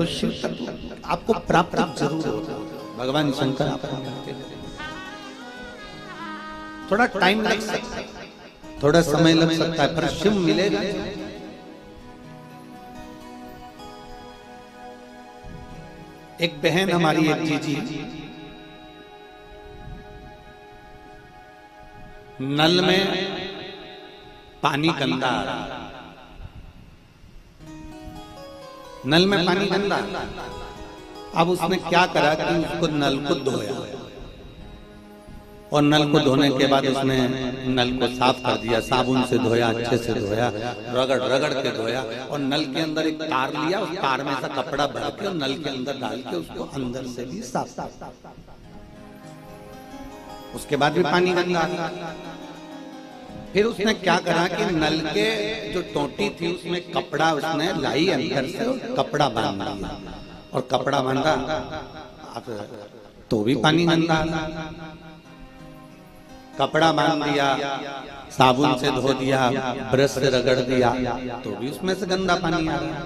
तो शिव तत्व आपको प्राप्त जरूर होगा। भगवान शंकर आपको मिलते हैं। थोड़ा टाइम लग सकता है, थोड़ा समय लग सकता है, पर शिव मिलेगा। एक बहन हमारी एक जीजी नल में पानी गंदा आ रहा, नल में पानी गंदा। अब उसने क्या करा कि उसको नल को धोया, और नल को धोने के बाद उसने नल को साफ कर दिया, साबुन से धोया, अच्छे से धोया, रगड़ रगड़ के धोया, और नल के अंदर एक तार लिया, उस तार में से कपड़ा भर के और नल के अंदर डाल के उसको अंदर से भी साफ। उसके बाद भी पानी गंदा। फिर उसने क्या करा कि नल के जो टोटी थी उसमें कपड़ा उसने लाई अंदर से, कपड़ा बांध दिया, और कपड़ा बांधा तो भी पानी गंदा। कपड़ा बांध दिया, साबुन से धो दिया, ब्रश से रगड़ दिया, तो भी उसमें से गंदा पानी आ रहा,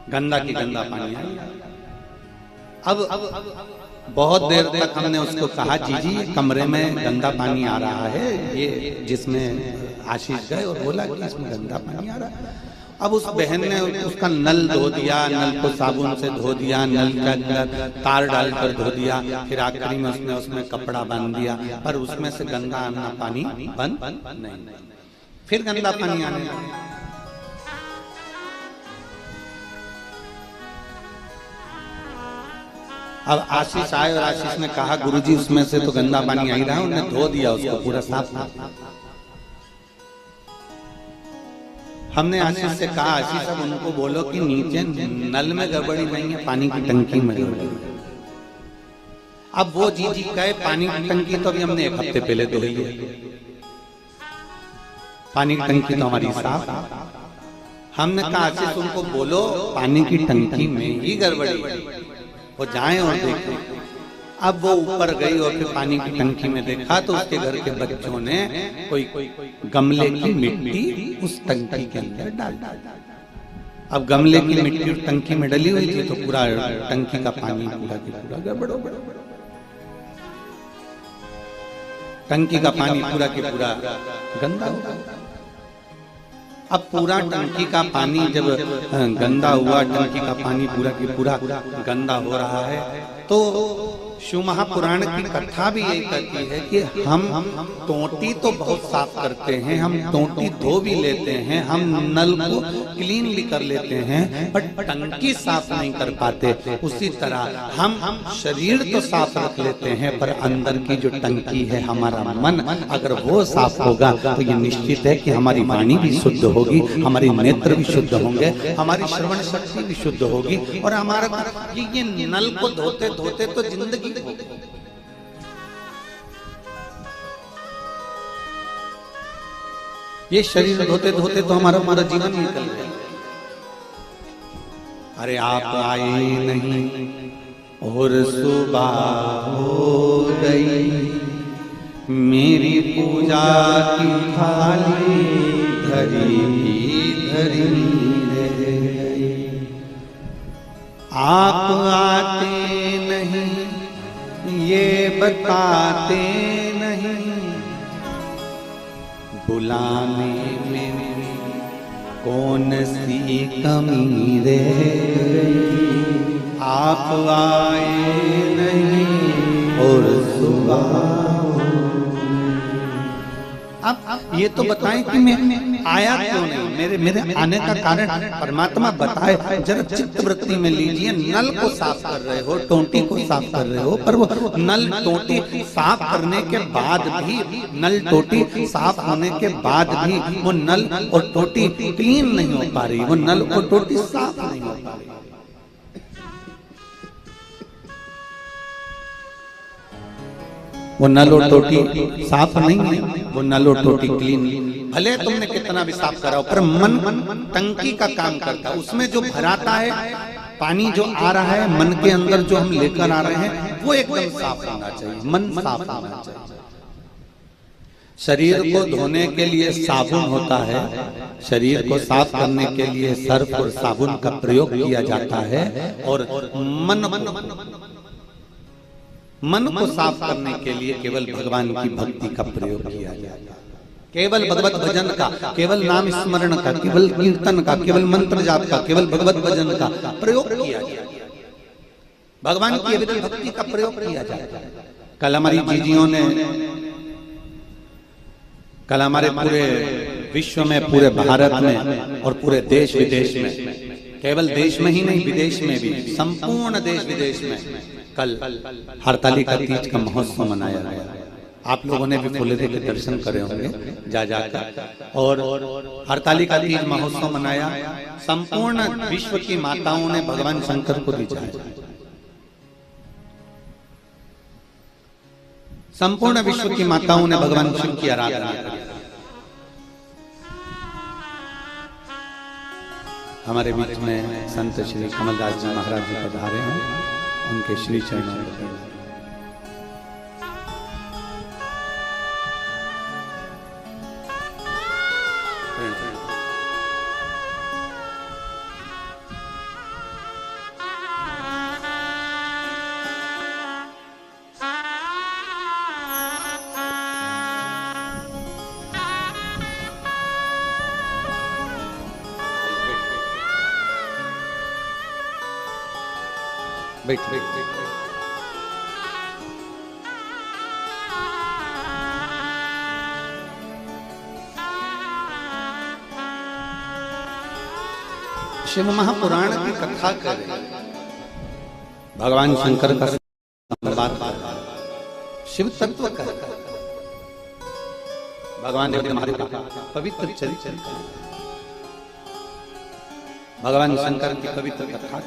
गंदा की गंदा पानी आ रहा। अब बहुत देर तक हमने उसको कहा, जीजी कमरे में गंदा पानी आ रहा है, ये जिसमें आशीष गए और बोला कि इसमें गंदा पानी आ रहा है। अब उस बहन ने उसका नल धो दिया, नल को साबुन से धो दिया, नल का अंदर तार डालकर धो दिया, फिर आखिरी में उसमें कपड़ा बांध दिया, पर उसमें से गंदा आना पानी बंद नहीं, फिर गंदा पानी आने लगा। अब आशीष आए और आशीष ने कहा, गुरुजी उसमें से तो गंदा पानी आ ही रहा है, उन्होंने धो दिया उसको पूरा साफ। हमने आशीष से कहा, आशीष अब उनको बोलो कि नीचे नल में गड़बड़ी नहीं है, पानी की टंकी में गड़बड़ी। अब वो जीजी कहे पानी की टंकी तो अभी हमने एक हफ्ते पहले धोई है, पानी की टंकी तो हमारी साफ। हमने कहा आशीष उनको बोलो पानी की टंकी में ही गड़बड़ी, वो जाएं और देखें। अब वो ऊपर गई और फिर पानी की टंकी में देखा तो उसके घर के बच्चों ने कोई गमले की मिट्टी उस टंकी के अंदर डाल। अब गमले की मिट्टी उस टंकी में डली हुई थी, तो पूरा टंकी का पानी पूरा की पूरा गड़बड़ हो गया। टंकी का पानी पूरा की पूरा गंदा हो गया। अब पूरा टंकी का पानी जब गंदा हुआ, टंकी का पानी पूरा की पूरा गंदा हो रहा है, तो शिव महापुराण की कथा भी यही कहती है कि हम टोटी तो बहुत साफ करते हैं, हम टोटी धो भी लेते हैं, हम नल को क्लीन भी कर लेते हैं, पर टंकी साफ नहीं कर पाते। उसी तरह हम शरीर तो साफ रख लेते हैं, पर अंदर की जो टंकी है हमारा मन, अगर वो साफ होगा तो ये निश्चित है कि हमारी वाणी भी शुद्ध होगी, हमारी नेत्र भी शुद्ध होंगे, हमारी श्रवण शक्ति भी शुद्ध होगी, और हमारा ये नल को धोते धोते तो जिंदगी ये शरीर धोते धोते तो हमारा जीवन निकल गया। अरे आप आए नहीं और सुबह हो गई, मेरी पूजा की थाली धरी भी धरी रह गई। आप आते नहीं ये बताते नहीं, बुलाने में कौन सी कमी रह गई। आप आए नहीं और सुबह। अब ये तो बताएं कि मैं आया क्यों नहीं, मेरे आने का कारण परमात्मा बताए। जरा चित्त वृत्ति में लीजिए, नल को साफ कर रहे हो, टोटी को साफ कर रहे हो, पर वो नल टोटी साफ करने के बाद भी, नल टोटी साफ होने के बाद भी वो नल और टोटी क्लीन नहीं हो पा रही, वो नल और टोटी साफ नहीं हो पा रही। वो नल और टोटी साफ नहीं है, वो नल और टोटी क्लीन। भले तुमने कितना भी साफ करा हो, पर मन टंकी का काम करता है, उसमें जो भराता है पानी जो आ रहा है, मन के अंदर जो हम लेकर आ रहे हैं वो एकदम साफ होना चाहिए, मन साफ होना चाहिए। शरीर को धोने के लिए साबुन होता है, शरीर को साफ करने के लिए सर्फ और साबुन का प्रयोग किया जाता है, और मन को साफ करने के लिए केवल भगवान की भक्ति का प्रयोग किया जाता है। केवल भगवत भजन का, केवल नाम स्मरण का, केवल कीर्तन का, केवल मंत्र जाप का, केवल भगवत भजन का प्रयोग किया जाता है। भगवान की केवल भक्ति का प्रयोग किया जाता है। कल हमारी जीजियों ने, कल हमारे पूरे विश्व में, पूरे भारत में और पूरे देश विदेश में, केवल देश में ही नहीं विदेश में भी, संपूर्ण देश विदेश में कल हरतालिका तीज का महोत्सव मनाया गया। आप लोगों ने भी फुलेरे के दर्शन करे होंगे जा जाकर, और हरतालिका तीज महोत्सव मनाया। संपूर्ण विश्व की माताओं ने भगवान शंकर को रिझाया, संपूर्ण विश्व की माताओं ने भगवान शिव की आराधना की। हमारे बीच में संत श्री कमलदास जी महाराज जी पधारे हैं, उनके श्री चरणों में बैठ शिव महापुराण की कथा करें, भगवान शंकर का बात, शिव तत्व का, भगवान देव महादेव का पवित्र चरित्र, भगवान शंकर की पवित्र कथा।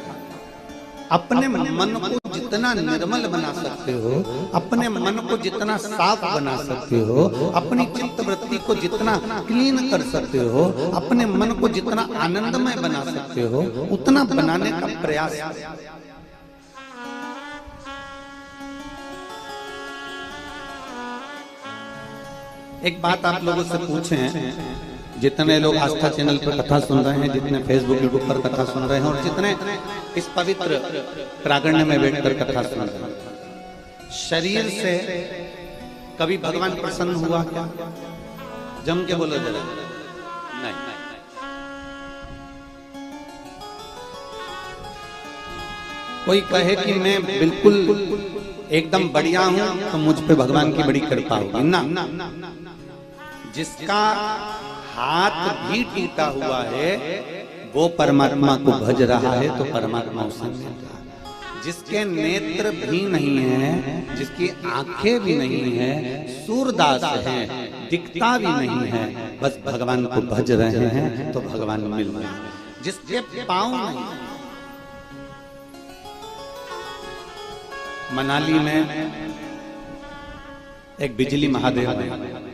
अपने मन को जितना निर्मल बना सकते हो, अपने मन को जितना साफ बना सकते हो, अपनी चित्त वृत्ति को जितना क्लीन कर सकते हो, अपने मन को जितना आनंदमय बना सकते हो, उतना बनाने का प्रयास। एक बात आप लोगों से पूछें, जितने लोग आस्था चैनल पर कथा सुन रहे हैं, जितने फेसबुक यूट्यूब पर कथा सुन रहे हैं, और जितने इस पवित्र प्रांगण में बैठकर कथा सुन रहे हैं, शरीर से कभी भगवान प्रसन्न हुआ क्या? जम के बोलो जरा। नहीं। कोई कहे कि मैं बिल्कुल एकदम बढ़िया हूं तो मुझ पे भगवान की बड़ी कृपा होगी ना। जिसका हाथ भी टूटा हुआ है वो परमात्मा को भज रहा है तो परमात्मा उसे मिल रहा है। जिसके नेत्र भी नहीं है, जिसकी आंखें भी नहीं है, सूरदास है, दिखता भी नहीं है, बस भगवान को भज रहे हैं तो भगवान मिल रहे हैं। जिसके पांव नहीं, मनाली में एक बिजली महादेव है,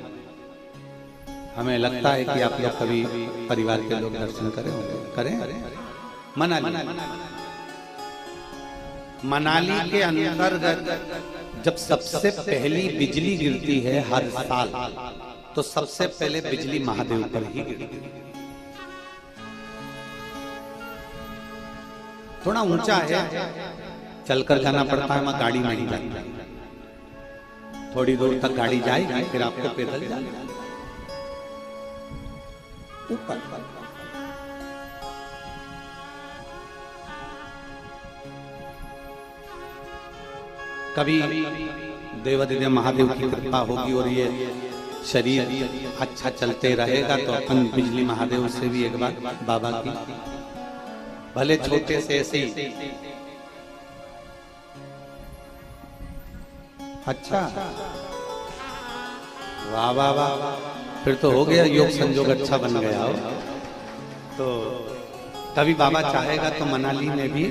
हमें लगता है कि आप लोग कभी परिवार के लोग दर्शन करे होंगे, करें। मनाली के अंतर्गत जब सबसे पहली बिजली गिरती है हर साल, तो सबसे पहले बिजली महादेव पर ही गिरती है। थोड़ा ऊंचा है, चलकर जाना पड़ता है, वहां गाड़ी नहीं जाती, थोड़ी दूर तक गाड़ी जाएगी, फिर आपको पैदल जाना ऊपर। कभी देवादिदेव महादेव की कृपा होगी और ये शरीर अच्छा चलते रहेगा तो अपन बिजली महादेव से भी एक बार बाबा की, भले छोटे से ऐसे ही, अच्छा वाह वाह वाह, फिर तो हो गया, योग संजोग अच्छा बन गया हो। तो कभी बाबा चाहेगा तो मनाली में भी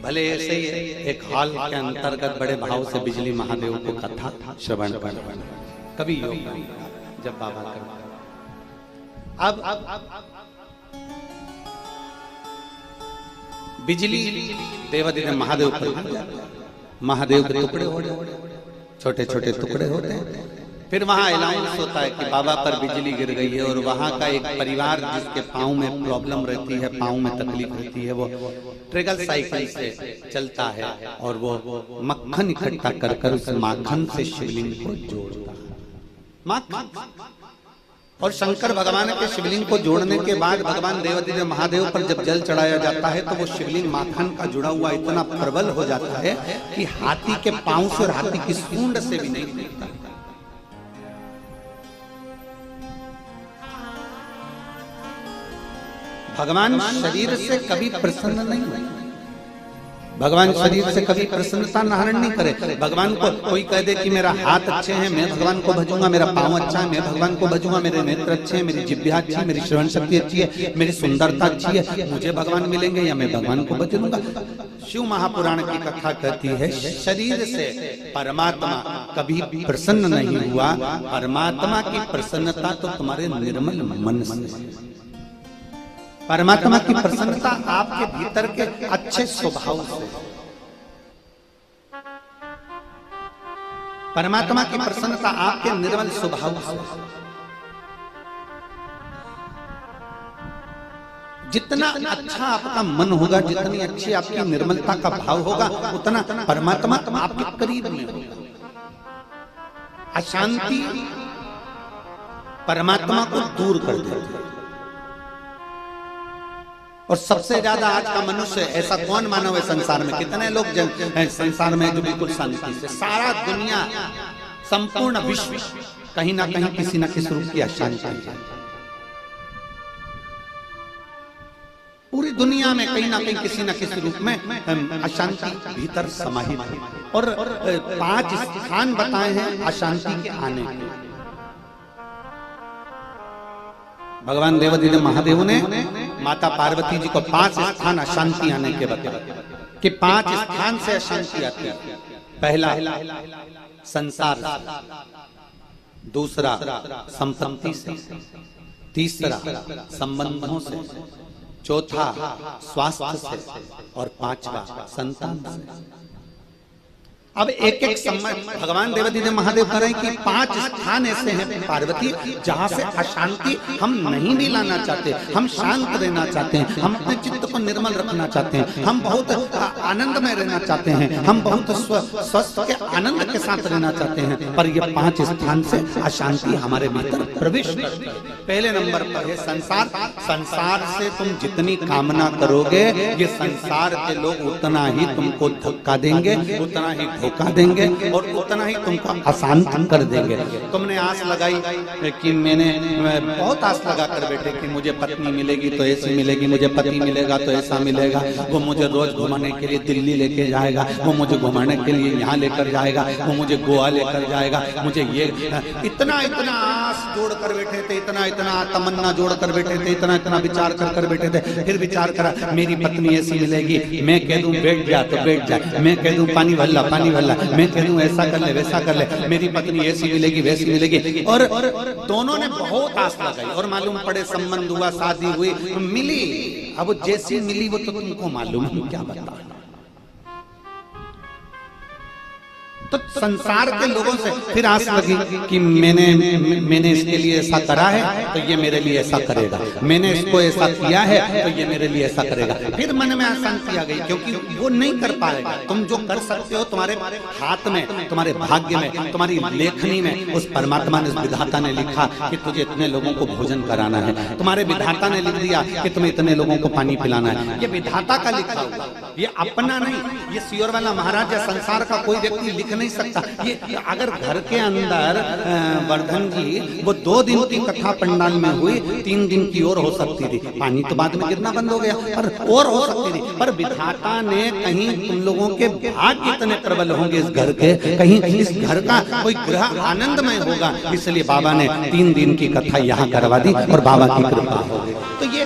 भले ऐसे ही एक हॉल के अंतर्गत बड़े भाव से बिजली महादेव को कथा श्रवण कर, कभी योग जब बाबा कर। अब बिजली देवादिदेव महादेव पर, महादेव के टुकड़े होते, छोटे छोटे टुकड़े होते हैं, फिर वहां अनाउंस होता है कि बाबा पर बिजली गिर गई है, और वहां का एक परिवार जिसके पाँव में प्रॉब्लम रहती है, पाँव में तकलीफ रहती है, वो ट्रेगल साइकिल से चलता है और वो मक्खन इकट्ठा कर कर उस माखन से शिवलिंग को जोड़ता है। माखन। और शंकर भगवान के शिवलिंग को जोड़ने के बाद भगवान देवादिदेव महादेव पर जब जल चढ़ाया जाता है तो वो शिवलिंग माखन का जुड़ा हुआ इतना प्रबल हो जाता है कि हाथी के पांव से और हाथी की सूंड से भी नहीं टूटता। भगवान शरीर से कभी प्रसन्न नहीं हुए, भगवान शरीर से कभी प्रसन्नता धारण नहीं करे। भगवान को कोई कह दे कि मेरा हाथ अच्छे हैं, मैं भगवान को भजूंगा, मेरा पांव अच्छा है, मैं भगवान को भजूंगा, मेरे नेत्र अच्छे हैं, मेरी जिह्वा अच्छी है, मेरी श्रवण शक्ति अच्छी है, मेरी सुंदरता अच्छी है, मुझे भगवान मिलेंगे या मैं भगवान को भजूंगा। शिव महापुराण की कथा कहती है शरीर से परमात्मा कभी प्रसन्न नहीं हुआ, परमात्मा की प्रसन्नता तो तुम्हारे निर्मल मन से, परमात्मा की प्रसन्नता आपके भीतर के अच्छे स्वभाव से, परमात्मा की प्रसन्नता आपके निर्मल स्वभाव से। जितना अच्छा आपका मन होगा, जितनी अच्छी आपकी निर्मलता का भाव होगा, उतना परमात्मा आपके करीब में होगा। अशांति परमात्मा को दूर कर देती है। और सबसे ज्यादा आज का मनुष्य ऐसा कौन मानव है संसार में? कितने लोग हैं संसार में जो बिल्कुल शांति से, सारा दुनिया संपूर्ण विश्व कहीं ना कहीं किसी न किसी रूप की अशांति है। पूरी दुनिया में कहीं ना कहीं किसी न किसी रूप में अशांति भीतर समाहित है। और 5 स्थान बताए हैं अशांति के आने के। भगवान देवादिदेव महादेव ने माता पार्वती जी को 5 स्थान अशांति आने के बताया कि 5 स्थान से अशांति आती है। पहला संसार, दूसरा संपत्ति से, तीसरा संबंधों से, चौथा स्वास्थ्य से, और 5वां संतान से। अब एक एक समय भगवान देवादिदेव महादेव कह रहे हैं कि 5 स्थान ऐसे हैं पार्वती जहां से अशांति हम नहीं भी लाना चाहते, हम शांत रहना चाहते हैं, हम अपने चित्त को निर्मल रखना चाहते हैं, हम बहुत आनंद में रहना चाहते हैं, हम बहुत स्वस्थ के आनंद के साथ रहना चाहते हैं, पर ये 5 स्थान से अशांति हमारे भीतर प्रवेश करती है। पहले नंबर पर है संसार। संसार से तुम जितनी कामना करोगे, ये संसार के लोग उतना ही तुमको धक्का देंगे, उतना ही धोखा देंगे और उतना ही तुमको अशांत कर देंगे। तुमने आस लगाई कि मैंने बहुत आस लगा कर बैठे कि मुझे पत्नी मिलेगी तो ऐसी मिलेगी, मुझे पति मिलेगा तो ऐसा मिलेगा, वो मुझे रोज घुमाने के लिए दिल्ली लेके जाएगा, वो मुझे घुमाने के लिए यहाँ लेकर जाएगा, वो मुझे गोवा लेकर जाएगा, मुझे ये इतना इतना आस जोड़ कर बैठे थे, इतना इतना तमन्ना जोड़ कर बैठे थे, इतना इतना विचार कर बैठे थे। फिर विचार करा मेरी पत्नी ऐसी मिलेगी, मैं कह दूं बैठ जा तो बैठ जा, मैं कह दूं पानी भल्ला पानी भल्ला, मैं कह दूं ऐसा कर ले वैसा कर ले, मेरी पत्नी ऐसी मिलेगी वैसी मिलेगी। और दोनों ने बहुत आस लगाई और मालूम पड़े संबंध हुआ, शादी हुई, मिली। अब जैसी मिली वो तो तुमको मालूम है क्या बता। तो संसार के लोगों से फिर आस लगी कि मैंने इसके लिए ऐसा करा है तो ये मेरे लिए ऐसा करेगा, मैंने इसको ऐसा किया है तो ये मेरे लिए ऐसा करेगा। फिर मन में अशांति आ गई क्योंकि वो नहीं कर पाएगा। तुम जो कर सकते हो तुम्हारे हाथ में, तुम्हारे भाग्य में, तुम्हारी लेखनी में उस परमात्मा ने, उस विधाता ने लिखा कि तुझे इतने लोगों को भोजन कराना है, तुम्हारे विधाता ने लिख दिया कि तुम्हें इतने लोगों को पानी पिलाना है। ये विधाता का लिखा हुआ, ये अपना नहीं, ये सियोर वाला महाराज या संसार का कोई व्यक्ति लिख नहीं सकता। ये अगर घर के अंदर वर्धन जी वो 2 दिन की कथा पंडाल में हुई, 3 दिन की और हो सकती थी, पानी तो बाद में गिरना बंद हो गया, पर और हो सकती थी। पर विधाता ने कहीं तुम लोगों के भाग्य इतने प्रबल होंगे इस घर के, कहीं इस घर का कोई ग्रह आनंदमय होगा, इसलिए बाबा ने 3 दिन की कथा यहाँ करवा दी और बाबा की कृपा हो गई। तो ये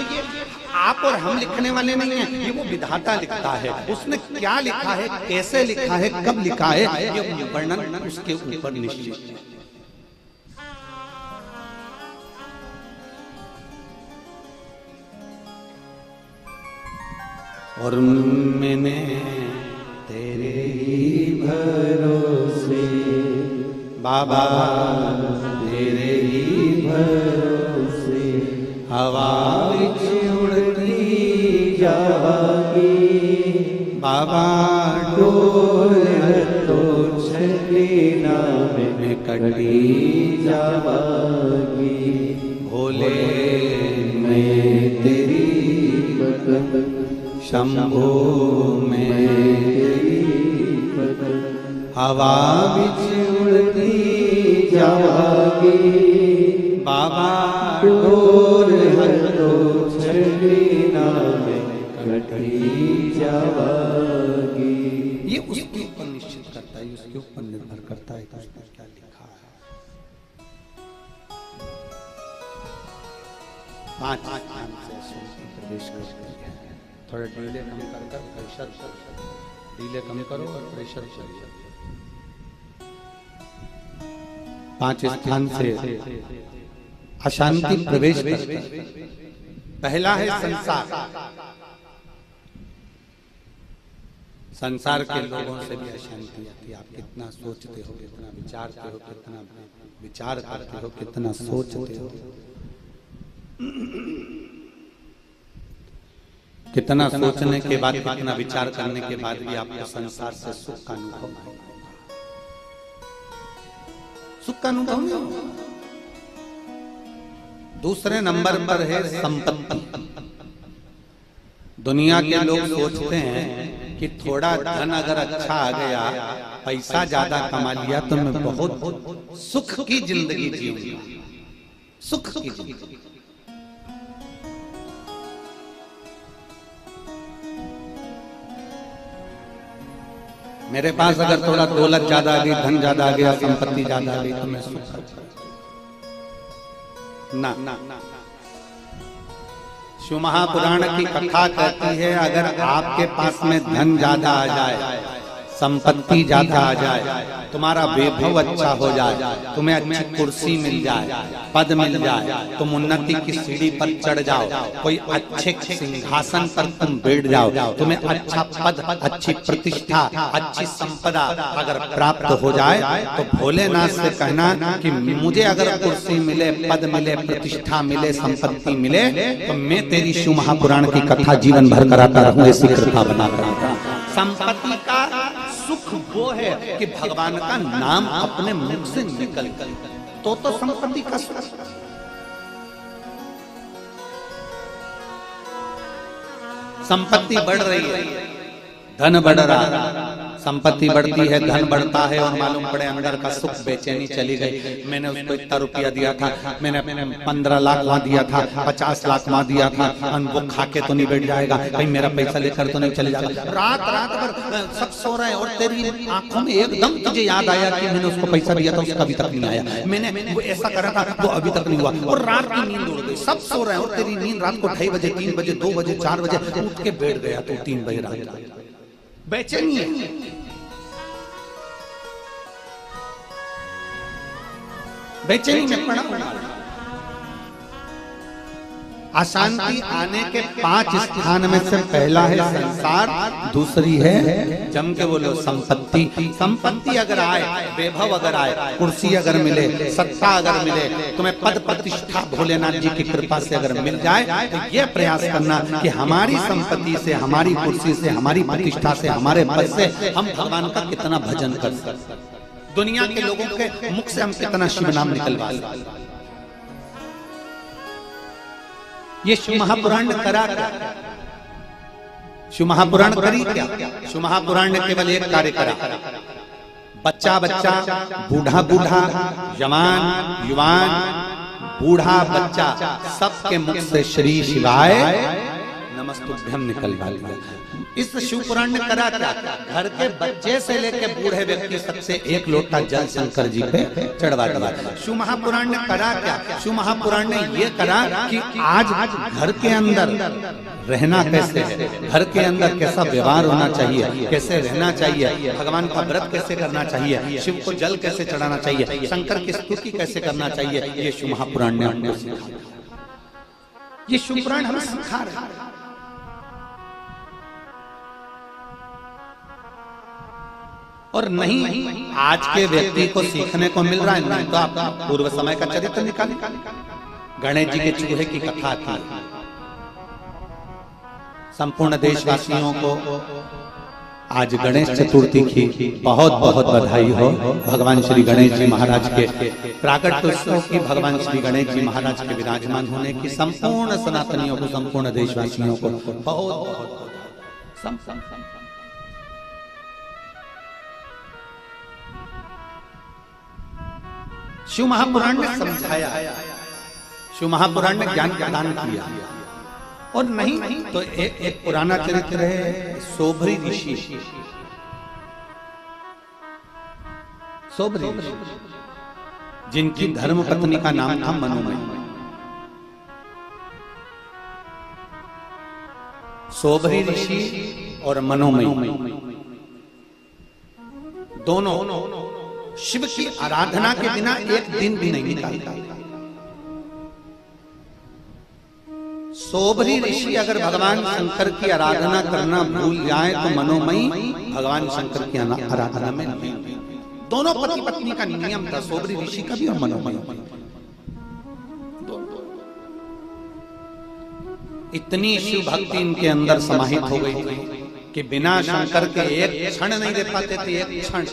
आप और हम लिखने वाले नहीं हैं, ये वो विधाता लिखता है। उसने क्या लिखा है, कैसे लिखा है, कब लिखा है, ये वर्णन उसके ऊपर निश्चित है। और मैंने तेरे ही भरोसे बाबा तेरे ही भरोसे हवा विच उड़ती जागी, बाबा डोल तो छली नाम में कटी जागी। भोले मैं तेरी भगत, शंभो मैं तेरी भगत, हवा बिच उड़ती जागी, बाबा डोल तो छली नाम कटी जागी। ये उसके ऊपर निश्चित करता है, उसके ऊपर निर्भर करता है कि उसने क्या लिखा है। 5 स्थान से प्रवेश करते हैं। थोड़ा डीले कम कर प्रेशर, डीले कम करो और प्रेशर चलिए। 5 स्थान से अशांति प्रवेश करते हैं। पहला है संसार। संसार के लोगों से भी अशांति आती है। आप कितना सोचते हो, कितना विचारते हो, कितना विचार करते हो, कितना सोचते हो, कितना सोचने के बाद, कितना विचार करने के बाद भी आपको संसार से सुख का अनुभव नहीं होगा। सुख का अनुभव नहीं होगा। दूसरे नंबर पर है संपत्ति। दुनिया के लोग सोचते हैं कि थोड़ा धन अगर अच्छा आ गया, पैसा ज्यादा कमा लिया तो मैं बहुत सुख की जिंदगी जीऊंगा, सुख की जिंदगी। मेरे पास अगर थोड़ा दौलत ज्यादा आ गई, धन ज्यादा आ गया, संपत्ति ज्यादा आ गई तो मैं सुख ना। शिव महापुराण की कथा कहती है अगर आपके पास में धन ज्यादा आ जाए, संपत्ति ज्यादा आ जाए, तुम्हारा वैभव अच्छा हो जाए, तुम्हें अच्छी कुर्सी मिल जाए, पद मिल जाए, तुम उन्नति की सीढ़ी पर चढ़ जाओ, कोई अच्छे सिंहासन पर तुम बैठ जाओ, तुम्हें अच्छा पद, अच्छी प्रतिष्ठा, अच्छी संपदा अगर प्राप्त हो जाए तो भोलेनाथ से कहना कि मुझे अगर कुर्सी मिले, पद मिले, प्रतिष्ठा मिले, संपत्ति मिले तो मैं तेरी शिव महापुराण की कथा जीवन भर कराता रहूं, ऐसी कृपा बनाकर। संपत्ति का सुख वो है कि भगवान का नाम अपने मुख से निकल तो संपत्ति का सुख। संपत्ति बढ़ रही है, धन बढ़ रहा है, संपत्ति बढ़ती है, धन बढ़ता है और मालूम पड़े अंदर का सुख बेचैनी चली गई। मैंने उसको इतना रुपया दिया था, मैंने 15 लाख वहां दिया था, 50 लाख वहां दिया था, वो खा के तो नहीं बैठ जाएगा, कहीं मेरा पैसा लेकर तो नहीं चले जाएगा। रात रात भर सब सो रहे हैं और तेरी आंखों में एकदम तुझे याद आया कि मैंने उसको पैसा दिया था, उसका अभी तक नहीं आया, मैंने वो ऐसा करा था, वो अभी तक नहीं हुआ, और रात की नींद उड़ गई। सब सो रहे हैं और तेरी नींद रात को 2:30 बजे, 3 बजे, 2 बजे, 4 बजे उठ के बैठ गया तो 3 बजे रात बेचैनी है। बेचैनी में पड़ा। अशांति आने के 5 स्थान में से पहला है संसार, दूसरी है जम के बोलो संपत्ति। संपत्ति अगर आए, वैभव अगर आए, कुर्सी अगर मिले, सत्ता अगर मिले, तुम्हें पद प्रतिष्ठा भोलेनाथ जी की कृपा से अगर मिल जाए तो ये प्रयास करना कि हमारी संपत्ति से, हमारी कुर्सी से, हमारी प्रतिष्ठा से, हमारे पद से हम भगवान का कितना भजन कर सकते, दुनिया के लोगों के मुख से हम कितना शिव नाम निकलवा सकते। ये शिव महापुराण ने करा क्या? शिव महापुराण करी क्या? शिव महापुराण ने केवल एक कार्य करा, बच्चा बच्चा, बूढ़ा बूढ़ा, जवान युवान, बूढ़ा बच्चा, सबके मुख से श्री शिवाय नमस्तुभ्यम निकलवा लिया। इस शिव पुराण ने करा क्या? घर के बच्चे से लेकर बूढ़े व्यक्ति सबसे 1 लोटा जल शंकर जी पे चढ़वा दिया। शिव महापुराण ने करा क्या? शिव महापुराण ने ये करा कि आज घर के अंदर रहना कैसे है, घर के अंदर कैसा व्यवहार होना चाहिए, कैसे रहना चाहिए, भगवान का व्रत कैसे करना चाहिए, शिव को जल कैसे चढ़ाना चाहिए, शंकर की स्तुति कैसे करना चाहिए, ये शिव महापुराण ने हमको सिखाया। ये शिव पुराण हमें सिखा रहा है। और नहीं आज के व्यक्ति को सीखने को मिल रहा है। नहीं तो आप पूर्व समय का चरित्र निकालें। गणेश जी के चूहे की कथा थी। संपूर्ण देशवासियों को आज गणेश चतुर्थी की बहुत बहुत बधाई हो। भगवान श्री गणेश जी महाराज के प्राकट्य उत्सव की, भगवान श्री गणेश जी महाराज के विराजमान होने की संपूर्ण सनातनियों को, संपूर्ण देशवासियों को बहुत बहुत शिव महापुराण ने समझाया, शिव महापुराण ने ज्ञान प्रदान किया। और नहीं तो एक पुराना चरित्र है सोभरी ऋषि। सोभरी जिनकी धर्म पत्नी का नाम था मनोमयी। सोभरी ऋषि और मनोमयी दोनों शिव की आराधना के बिना एक दिन भी नहीं निकालता। सोभरी ऋषि अगर भगवान शंकर की आराधना करना भूल जाए तो मनोमयी भगवान शंकर की आराधना में नहीं। दोनों पति पत्नी का नियम था, सोभरी ऋषि का भी और मनोमयी। इतनी शिव भक्ति इनके अंदर समाहित हो गई थी कि बिना शंकर के एक क्षण नहीं दे पाते थे। एक क्षण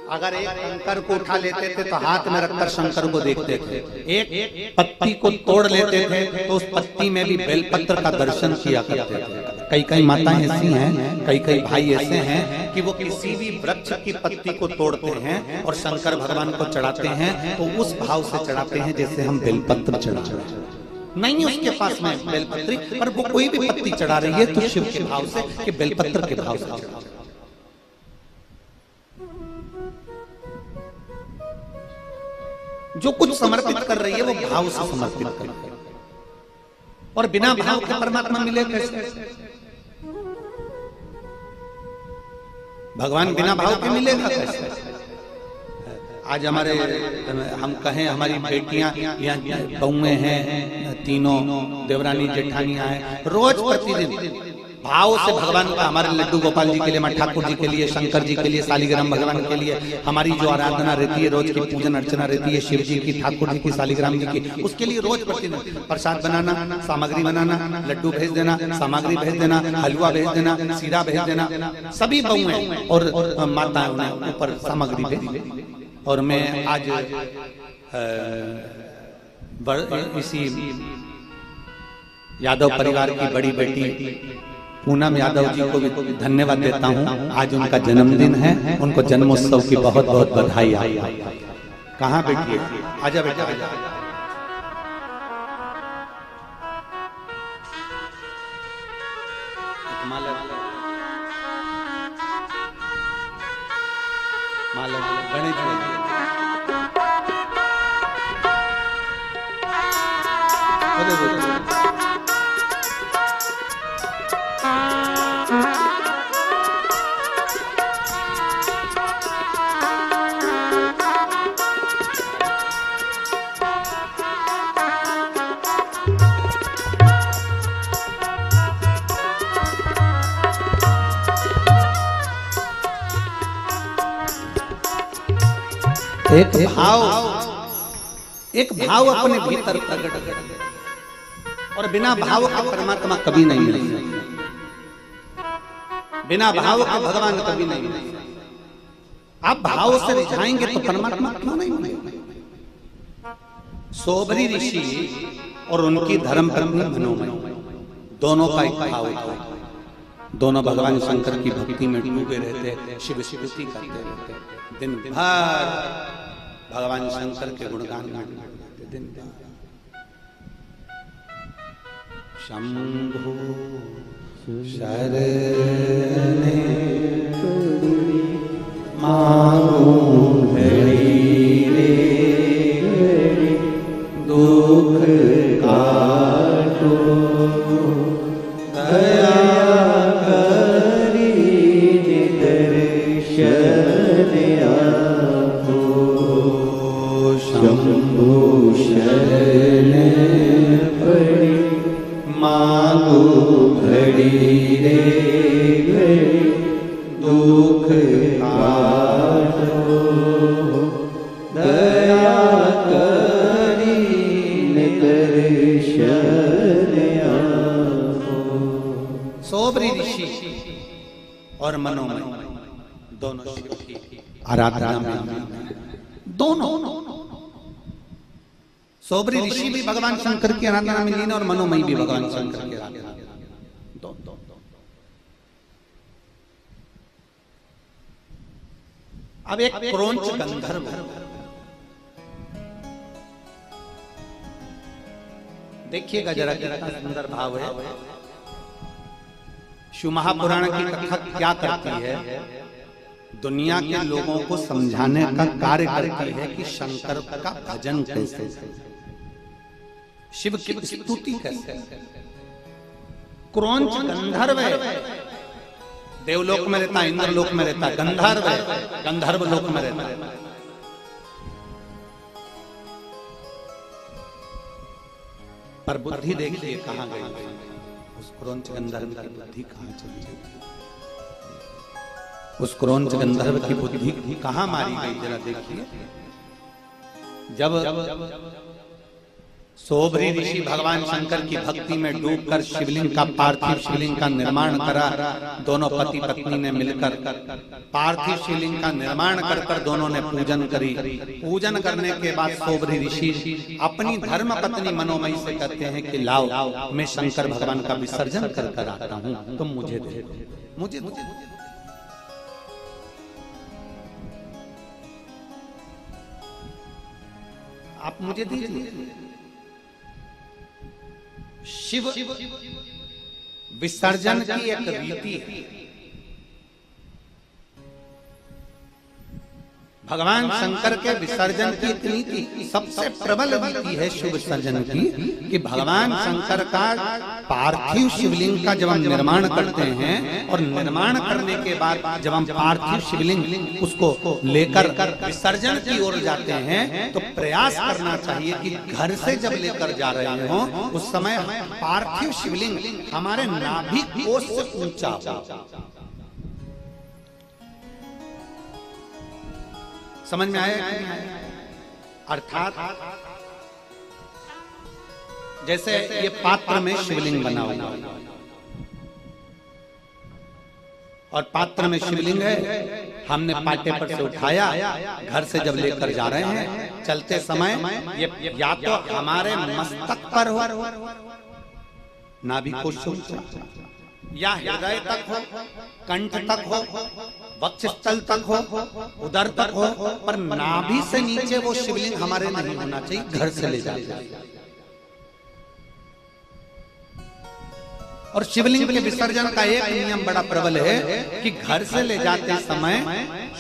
अगर एक कंकर को उठा लेते थे तो हाथ में रखकर शंकर को देखते थे। एक पत्ती को तोड़ लेते थे तो उस पत्ती में भी बेलपत्र का दर्शन किया करते थे। कई कई माताएं ऐसी हैं, कई कई भाई ऐसे हैं कि वो किसी भी वृक्ष की पत्ती को तोड़ते हैं और शंकर भगवान को चढ़ाते हैं तो उस भाव से चढ़ाते हैं जैसे हम बेलपत्र चढ़ा रहे हैं। नहीं उसके पास में बेलपत्री, पर वो कोई भी पत्ती चढ़ा रही है तो शिव के भाव से कि बेलपत्र के भाव से चढ़ा। जो कुछ समर्पित कर रही है वो भाव से समर्पित कर रही है। और बिना भाव के परमात्मा मिले कैसे? भगवान बिना भाव के मिलेगा कैसे? आज हमारे हम कहें हमारी बेटियां यहाँ बहुएं हैं, तीनों देवरानी जेठानियां हैं, रोज प्रतिदिन भाव से भगवान का, हमारे लड्डू गोपाल जी के लिए, ठाकुर जी के लिए, शंकर जी के लिए, सालिग्राम भगवान के लिए हमारी जो आराधना रहती है, रोज की पूजन अर्चना रहती है शिव जी की, ठाकुर जी की, सालिग्राम जी की, उसके लिए रोज प्रतिदिन प्रसाद बनाना, सामग्री बनाना, लड्डू भेज देना, सामग्री भेज देना, हलवा भेज देना, सीरा भेज देना, सभी बहुएं और माताएं ऊपर सामग्री भेज। और मैं आज इसी यादव परिवार की बड़ी बेटी पूनम यादव जी को भी धन्यवाद देता हूं। आज उनका जन्मदिन है, उनको जन्मोत्सव की बहुत बहुत बधाई। कहाँ बेटी है? आजा बेटा आजा। गणेश एक भाव अपने भीतर प्रकट कर, और बिना भाव का परमात्मा कभी नहीं मिलेगा। बिना भाव के भगवान कभी नहीं मिलेगा। आप भाव से रिझाएंगे तो परमात्मा क्यों नहीं मिलेगा? सोभरी ऋषि और उनकी धर्म पत्नी मनोमयी दोनों का एक भाव था। दोनों भगवान शंकर की भक्ति में डूबे रहते, शिव स्तुति करते रहते, दिन भर भगवान शंकर के गुणगान गाते दिन भर। शंभो शरणे मांगो हरि रे दुख काटो दया करी दर्शन आपो। शंभो शरण पड़ी मांगो घड़ी रे घड़ी दुख और मनोमय दोनों शिव की आराधना में, दोनों सोबरी ऋषि भी भगवान शंकर की आराधना में लीन और मनोमय भी भगवान शंकर की आराधना में। अब एक क्रोंच गंधर्व, देखिएगा जरा कितना सुंदर भाव है। शिव महापुराण की कथा क्या करती है, दुनिया के लोगों को समझाने का कार्य करती है कि शंकर का भजन कैसे, शिव की स्तुति कैसे। क्रोंच गंधर्व है, देवलोक में रहता, इंद्रलोक में रहता, गंधर्व है, गंधर्व लोक में रहता है। पर बुद्धि देखिए कहां गई, उस क्रोंच गंधर्व की बुद्धि कहां चली गई, उस क्रोंच गंधर्व की बुद्धि कहां मारी गई, जरा देखिए। जब सोबरी ऋषि भगवान शंकर की भक्ति में डूबकर शिवलिंग का, पार्थिव शिवलिंग का निर्माण करा, दोनों पति पत्नी ने मिलकर पार्थिव शिवलिंग का निर्माण कर कर दोनों ने पूजन करी। पूजन करने के बाद सोबरी ऋषि अपनी धर्म पत्नी मनोमयी से कहते हैं कि लाओ मैं शंकर भगवान का विसर्जन कर कर आता हूं, तुम मुझे दे दो, मुझे आप मुझे दीजिए। शिव विसर्जन की एक रीति है, भगवान शंकर के विसर्जन की एक रीति सबसे प्रबल रीति है शिव विसर्जन की, कि भगवान शंकर का पार्थिव शिवलिंग का जब हम निर्माण करते हैं और निर्माण करने के बाद जब हम पार्थिव शिवलिंग उसको लेकर विसर्जन की ओर जाते हैं तो प्रयास करना चाहिए कि घर से जब लेकर जा रहे हो उस समय पार्थिव शिवलिंग हमारे नाभि कोश से ऊंचा हो। समझ में आया? अर्थात जैसे ये पात्र में शिवलिंग बना हुआ और पात्र में शिवलिंग है, हमने पाटे पर से उठाया, घर से जब लेकर जा रहे हैं चलते समय ये या तो हमारे मस्तक पर हो, नाभि कोश से ऊंचा, या हृदय तक हो, कंठ तक हो, वक्षस्थल तक हो, उदर तक हो, पर नाभि से नीचे वो शिवलिंग हमारे नहीं होना चाहिए, घर से ले जाते। और शिवलिंग के विसर्जन का एक नियम बड़ा प्रबल है कि घर से ले जाते समय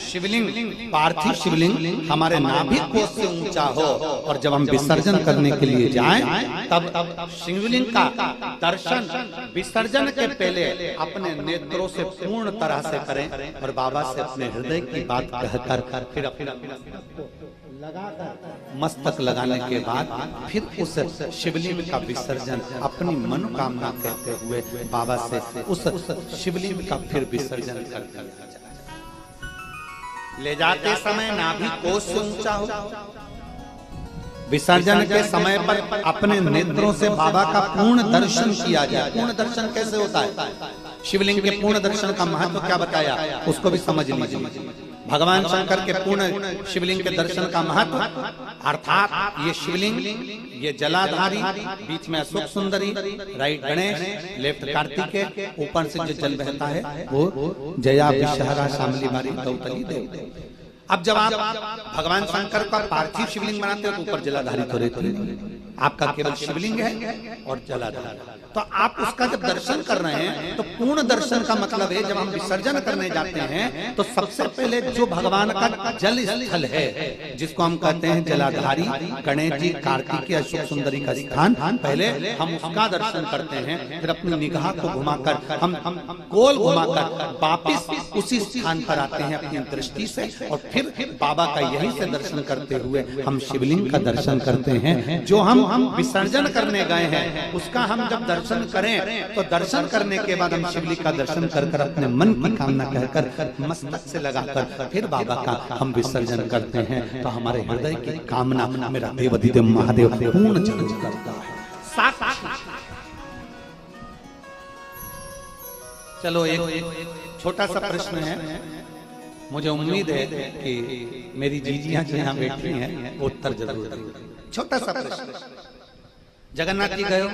शिवलिंग, पार्थिव शिवलिंग हमारे नाभि कोश से ऊंचा हो, और जब हम विसर्जन करने के लिए जाएं तब शिवलिंग का दर्शन विसर्जन के पहले अपने नेत्रों से पूर्ण तरह से करें और बाबा से अपने हृदय की बात कहकर फिर अपना मस्तक लगाने के बाद फिर उस शिवलिंग का विसर्जन अपनी मनोकामना कहते हुए बाबा से उस शिवलिंग का फिर विसर्जन कर दिया जाए। ले जाते समय नाभि कोश से ऊंचा हो, विसर्जन के समय पर अपने नेत्रों से बाबा का पूर्ण दर्शन किया जाए। पूर्ण दर्शन कैसे होता है? शिवलिंग के पूर्ण दर्शन का महत्व क्या बताया उसको भी समझ लीजिए। भगवान शंकर के पूर्ण शिवलिंग के दर्शन का महत्व, अर्थात ये शिवलिंग, ये जलाधारी, बीच में अशोक सुंदरी, राइट गणेश, लेफ्ट कार्तिकेय, ऊपर से जो जल बहता है वो जया विषहरा शामली बारी दौतली देव। अब जब आप भगवान शंकर का पार्थिव शिवलिंग बनाते हो तो ऊपर जलाधारी तो रहते हैं, आपका केवल शिवलिंग है और जलाधारी। तो आप उसका जब दर्शन कर रहे हैं तो पूर्ण दर्शन का मतलब है जब हम विसर्जन करने जाते हैं तो सबसे पहले जो भगवान का जल स्थल है जिसको हम कहते हैं जलाधारी, गणेश जी, कार्तिकेय, अशोक सुंदरी का स्थान, पहले हम उसका दर्शन करते हैं। फिर अपनी निगाह को घुमाकर हम गोल घुमाकर वापिस उसी स्थान पर आते हैं अपनी दृष्टि से, और फिर बाबा का यहीं से दर्शन करते हुए हम शिवलिंग का दर्शन करते हैं। जो हम विसर्जन करने गए हैं उसका हम जब दर्शन करें तो दर्शन करने के बाद हम शिवलिंग का दर्शन कर अपने मन की कामना कहकर मस्तक से लगाकर फिर बाबा का हम विसर्जन करते हैं। तो हमारे हृदय की कामना मेरा देवाधिदेव महादेव पूर्ण जरूर करता है। चलो एक छोटा सा प्रश्न है, मुझे उम्मीद है कि मेरी जीजियां जो यहाँ बैठी हैं वो उत्तर जरूर देंगी। छोटा सा प्रश्न, जगन्नाथ जी गए हो,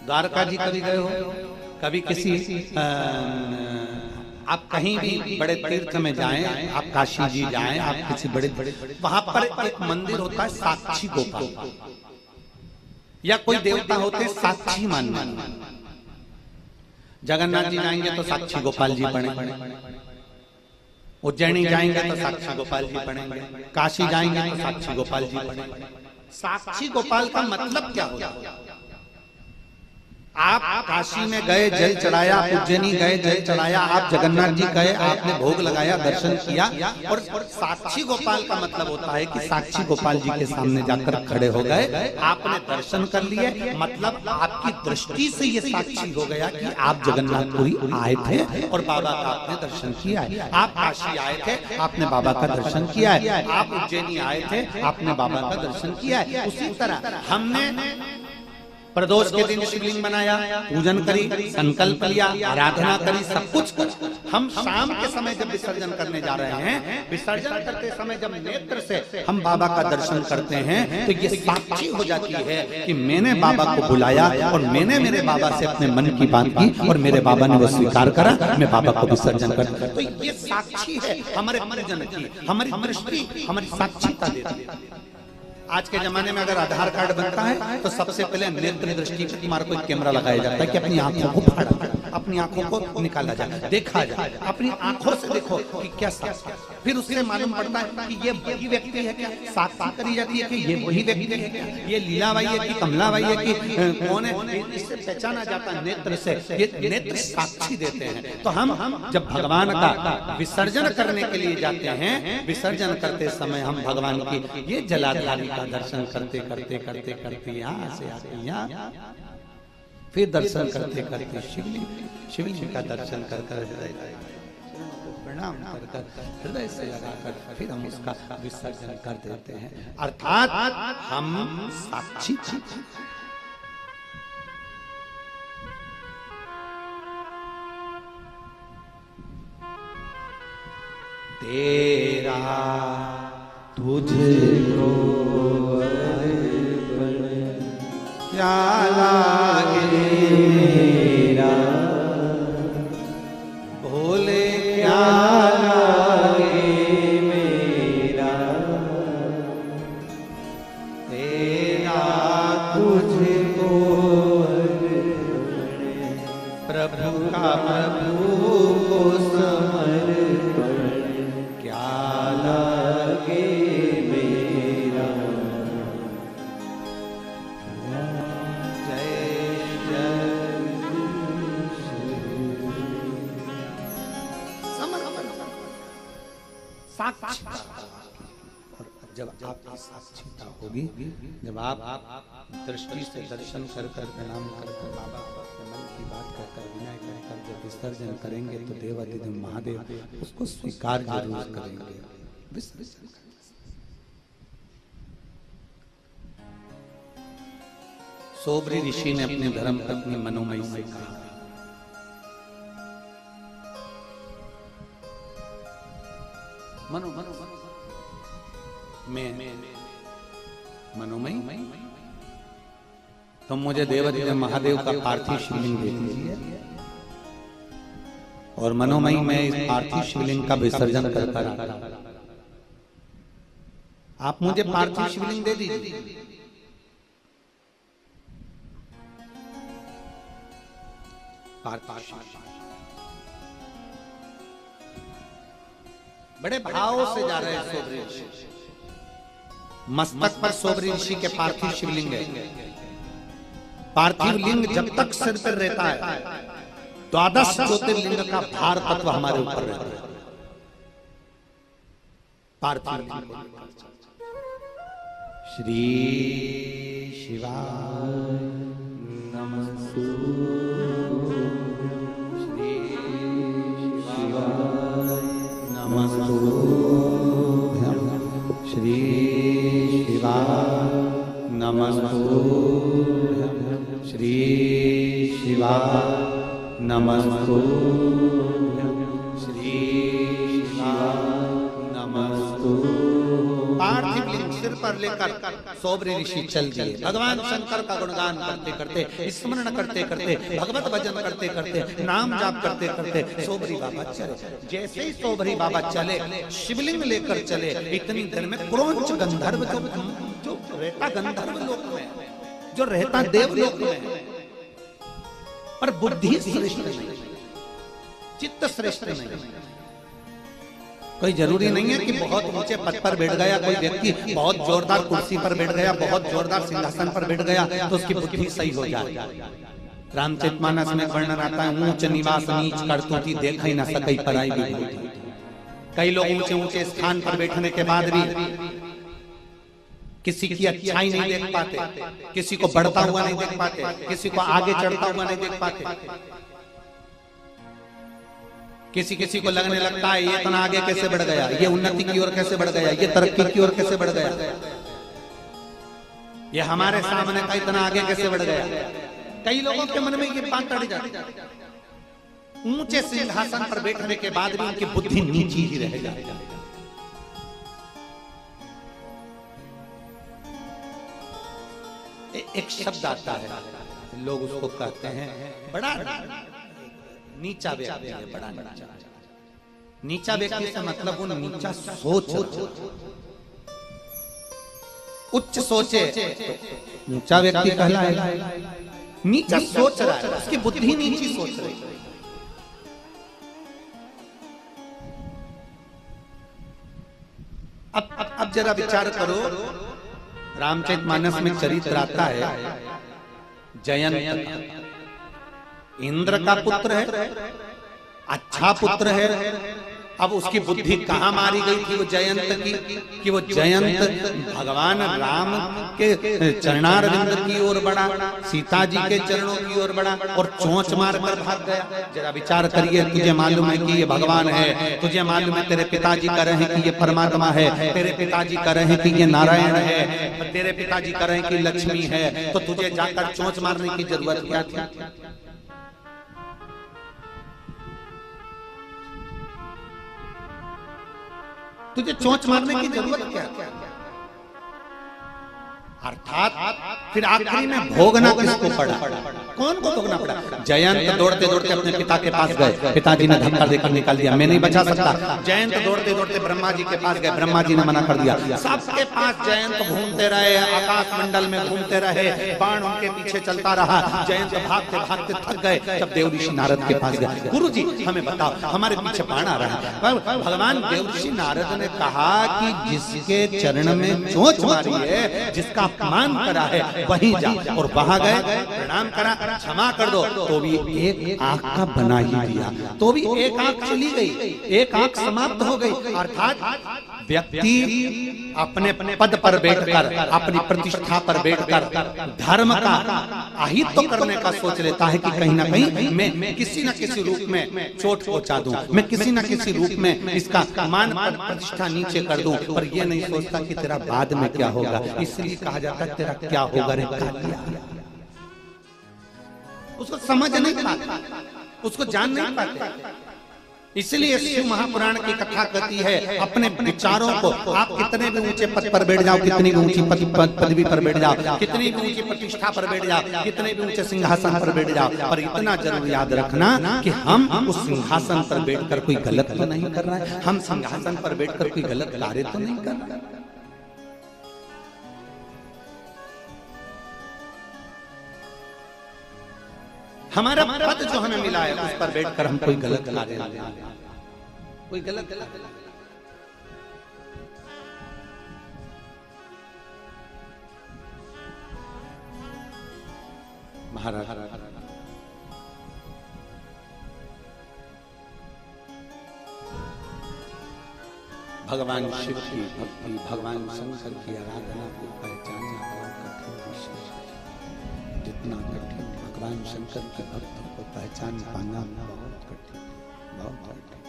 द्वारका जी कभी गए हो, कभी किसी आप कहीं भी बड़े तीर्थ में जाएं, आप काशी जी जाएं, आप किसी बड़े वहां पर एक मंदिर होता है साक्षी गोपाल, या कोई देवता होते साक्षी मानना। जगन्नाथ जी जाएंगे तो साक्षी गोपाल जी पढ़ेंगे, उज्जैनी जाएंगे तो साक्षी गोपाल जी पढ़ेंगे, काशी जाएंगे तो साक्षी गोपाल जी पढ़ेंगे। साक्षी गोपाल का मतलब क्या होता है? आप काशी में गए जल चढ़ाया, उज्जैनी गए जल चढ़ाया, आप जगन्नाथ जी गए आपने भोग लगाया, दर्शन किया, और साक्षी गोपाल का मतलब होता है कि साक्षी गोपाल जी के सामने जाकर खड़े हो गए, आपने दर्शन कर लिए, मतलब आपकी दृष्टि से ये साक्षी हो गया कि आप जगन्नाथपुरी आए थे और बाबा का आपने दर्शन किया है। आप काशी आए थे, आपने बाबा का दर्शन किया है, आप उज्जैनी आए थे, आपने बाबा का दर्शन किया है। उसी तरह हमने प्रदोष के दिन शिवलिंग बनाया, पूजन करी, संकल्प लिया, आराधना करी, सब कुछ हम शाम के समय जब विसर्जन करने जा रहे हैं, विसर्जन करते समय जब नेत्र से हम बाबा का दर्शन करते हैं तो ये साक्षी हो जाती है कि मैंने बाबा को बुलाया और मैंने मेरे बाबा से अपने मन की बात की और मेरे बाबा ने वो स्वीकार करा, मैं बाबा को विसर्जन करता। तो ये साक्षी है हमारे पूजन की, हमारी दृष्टि, हमारी साक्षीता देती है। आज के जमाने में अगर आधार कार्ड बनता है तो सबसे पहले नेत्र दृष्टि पर तुम्हारा कोई कैमरा लगाया जाता है कि अपनी आंखों को फाड़ा जाए, अपनी आंखों को निकाला जाए, देखा जाए, अपनी आंखों से देखो कि क्या साक्षी, फिर उससे मालूम पड़ता है कि ये वही व्यक्ति है क्या, साक्षी करी जाती है कि ये वही व्यक्ति है क्या, ये लीलाबाई है कि कमलाबाई है कि कौन है, इससे पहचाना जाता है नेत्र से। ये नेत्र साक्षी देते हैं। तो हम जब भगवान का विसर्जन करने के लिए जाते हैं, विसर्जन करते समय हम भगवान की ये जलाधारी का दर्शन करते करते करते करते यहाँ से आते यहाँ, फिर दर्शन करते करते शिवलिंग का दर्शन कर कर प्रणाम कर कर हृदय से लगाकर फिर हम उसका विसर्जन कर देते हैं। अर्थात हम साक्षी तेरा तुझको क्या लागे मेरा, भोले क्या लागे मेरा, तेरा तुझको प्रभु का प्रभु को समर्पण, क्या लागे मेरा। और जब आपकी साक्षीता होगी, जब आप दृष्टि से दर्शन कर कर प्रणाम कर कर बाबा मन की बात कर कर विनय कर कर जब विसर्जन करेंगे तो देवाधिदेव महादेव उसको स्वीकार जरूर करेंगे। सोबरी ऋषि ने अपने धर्म पत्नी मनोमयी से कहा, मनोमयी तुम मुझे देवाधिदेव महादेव का पार्थिव शिवलिंग दे दीजिए और मनोमयी मैं इस पार्थिव शिवलिंग का विसर्जन कर कर आप मुझे पार्थिव शिवलिंग दे दीजिए। बड़े भाव से जा रहे हैं सोबरी ऋषि, मस्तक पर सोबरी ऋषि के पार्थिव शिवलिंग है। पार्थिव लिंग जब तक सिर पर रहता है, 12 ज्योतिर्लिंग का भार तत्व हमारे ऊपर रहता है। पार्थिव लिंग श्री शिवाय नमस्तु, श्री शिवाय नमस्तु, श्री शिवाय नमस्तु, श्री शिवाय नमस्तुभ्यं श्री नमस्तु। पार्थिव लिंग सिर पर लेकर सोबरी ऋषि चल दिए। भगवान शंकर का गुणगान करते करते, स्मरण करते करते, भगवत भजन करते करते, नाम जाप करते करते सोबरी बाबा चले। जैसे ही सोबरी बाबा चले, शिवलिंग लेकर चले, इतनी देर में क्रोंच गंधर्व जो रहता गंधर्व लोक में, जो रहता देवलोक में, पर बुद्धि श्रेष्ठ नहीं, चित्त श्रेष्ठ नहीं। कोई जरूरी नहीं है कि बहुत ऊंचे पद पर बैठ गया कोई व्यक्ति, बहुत जोरदार कुर्सी पर बैठ गया, बहुत जोरदार सिंहासन पर बैठ गया तो उसकी बुद्धि सही हो जाए। रामचरितमानस में वर्णन आता है, ऊंच निवास नीच करतूती देख ही न सकई पराई विभूति। कई लोग ऊंचे ऊंचे स्थान पर बैठने के बाद भी किसी की अच्छाई नहीं देख पाते, किसी को बढ़ता हुआ नहीं देख पाते, किसी को आगे चढ़ता हुआ नहीं देख पाते। किसी किसी को लगने लगता है ये इतना आगे कैसे बढ़ गया, ये उन्नति की ओर कैसे बढ़ गया, ये तरक्की की ओर कैसे बढ़ गया, ये हमारे सामने का इतना आगे कैसे बढ़ गया। कई लोगों के मन में ये बात अड़ जाती है। ऊंचे सिंहासन पर बैठने के बाद भी उनकी बुद्धि नीची ही रह जाती है। एक शब्द आता है, लोग उसको कहते हैं बड़ा नीचा व्यक्ति है, बड़ा नीचा। नीचा व्यक्ति से मतलब वो नीचा सोच, उच्च सोचे ऊंचा व्यक्ति कहलाएगा। नीचा सोच रहा है, उसकी बुद्धि नीची सोच रही है। अब जरा विचार करो, रामचरितमानस में चरित्र आता है जयंत, इंद्र का पुत्र है, अच्छा पुत्र है। अब उसकी बुद्धि कहां मारी गई थी वो जयंत की, कि वो जयंत भगवान राम के चरणारविंद की ओर बढ़ा, सीता जी के चरणों की ओर बढ़ा और चोंच मार कर भाग गया। जरा विचार करिए, तुझे मालूम है कि ये भगवान है, तुझे मालूम है तेरे पिताजी कह रहे हैं कि ये परमात्मा है, तेरे पिताजी कह रहे हैं कि ये नारायण है, तेरे पिताजी कह रहे हैं कि लक्ष्मी है, तो तुझे जाकर चोंच मारने की जरूरत क्या थी। तुझे चोंच मारने की जरूरत क्या? अर्थात फिर आखिरी में भोगना किसको पड़ा? कौन को भोगना पड़ा? जयंत दौड़ते दौड़ते अपने पिता के पास गए, पिताजी ने धक्का देकर निकाल दिया, मैं नहीं बचा सकता। जयंत दौड़ते दौड़ते ब्रह्मा जी के पास गए, ब्रह्मा जी ने मना कर दिया। सबके पास जयंत घूमते रहे, आकाश मंडल में घूमते रहे, बाण उनके पीछे चलता रहा। जयंत भागते भागते थक गए, जब देव ऋषि नारद के पास गए, गुरु जी हमें बताओ, हमारे पीछे बाण आ रहा है। भगवान देव ऋषि नारद ने कहा कि जिसके चरण में चोंच मारी है, जिसका अपमान करा है, वहीं जा। और वहां गए, प्रणाम करा, क्षमा कर दो, तो भी एक आंख का बना ही दिया, तो भी एक आंख चली गई, एक आंख समाप्त हो गई। अर्थात व्यक्ति अपने पद पर बैठकर, अपनी प्रतिष्ठा पर बैठकर धर्म का अहित तो करने का सोच लेता है कि कहीं ना कहीं मैं किसी न किसी रूप में चोट पहुंचा दूं, मैं किसी न किसी रूप में इसका मान प्रतिष्ठा नीचे कर दूं, पर यह नहीं सोचता कि तेरा बाद में क्या होगा। इसलिए कहा जाता है तेरा क्या होगा रे कालिया। उसको समझ नहीं पाता, उसको जान नहीं पाते। इसलिए शिव महापुराण की कथा कहती है, अपने विचारों को आप कितने भी ऊंचे पद पर बैठ जाओ, कितनी भी ऊंची पदवी पर बैठ जाओ, कितनी भी ऊंची प्रतिष्ठा पर बैठ जाओ, कितने भी ऊंचे सिंहासन पर बैठ जाओ, पर इतना जरूर याद रखना कि हम उस सिंहासन पर बैठकर कोई गलत तो नहीं कर रहा है, हम सिंहासन पर बैठकर कोई गलत कार्य तो नहीं कर रहे। हमारा पद जो हमें मिला है उस पर बैठकर हम कोई गलत कार्य नहीं, कोई गलत महाराज भगवान शिव की भक्ति, भगवान शंकर की आराधना को पहचानना बड़ा कठिन विषय है। जितना कठिन भगवान शंकर के भक्तों को पहचान पाना बहुत कठिन, बहुत कठिन।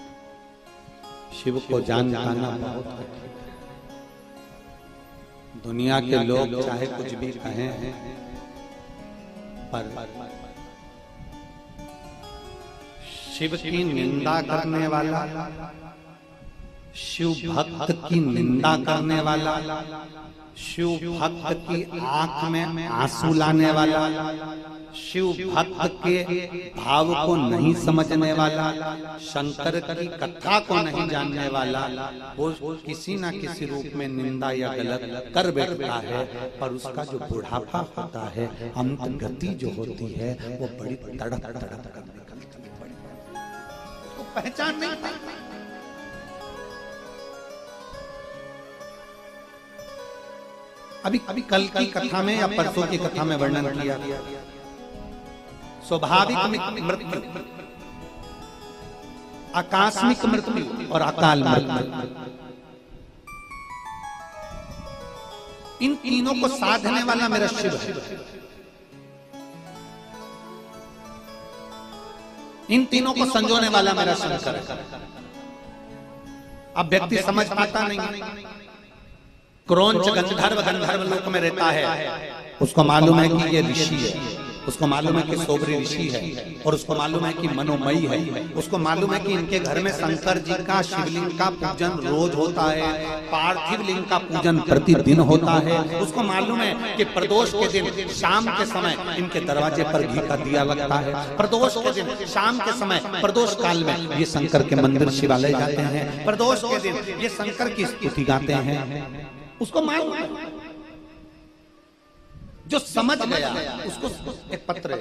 शिव को जान पाना बहुत कठिन। दुनिया के लोग चाहे कुछ भी कहें, पर शिव की निंदा करने वाला, शिव भक्त की निंदा करने वाला, शिव भक्त की आंख में आंसू लाने वाला, शिव भक्त के भाव को नहीं समझने वाला, शंकर की कथा को नहीं जानने वाला, वो किसी ना किसी रूप में निंदा या गलत कर बैठता है। पर उसका जो बुढ़ापा होता है, अंत गति जो होती है, वो बड़ी तड़प तड़प कर निकलती है, उसको पहचान नहीं पाता। अभी कल की कथा में या परसों की कथा में वर्णन किया, स्वाभाविक मृत्यु, आकस्मिक मृत्यु और अकाल मृत्यु, इन तीनों को साधने वाला मेरा शिव है। इन तीनों को संजोने वाला मेरा शंकर है। अब व्यक्ति समझ पाता नहीं। क्रोंच गंधर्व लोक में रहता है, उसको मालूम है कि ये ऋषि है, उसको मालूम है कि सोबरी ऋषि है, और उसको मालूम है कि मनोमयी है, उसको मालूम है कि इनके घर में शंकर जी का शिवलिंग का पूजन रोज होता है, पार्थिव लिंग का पूजन प्रतिदिन होता है। उसको मालूम है कि प्रदोष के दिन शाम के समय इनके दरवाजे पर घी का दिया लगता है, प्रदोष के दिन शाम के समय, प्रदोष काल में ये शंकर के मंदिर शिवालय जाते हैं, प्रदोष के दिन ये शंकर की स्तुति गाते हैं। उसको मालूम है। जो समझ गया उसको एक पत्र है,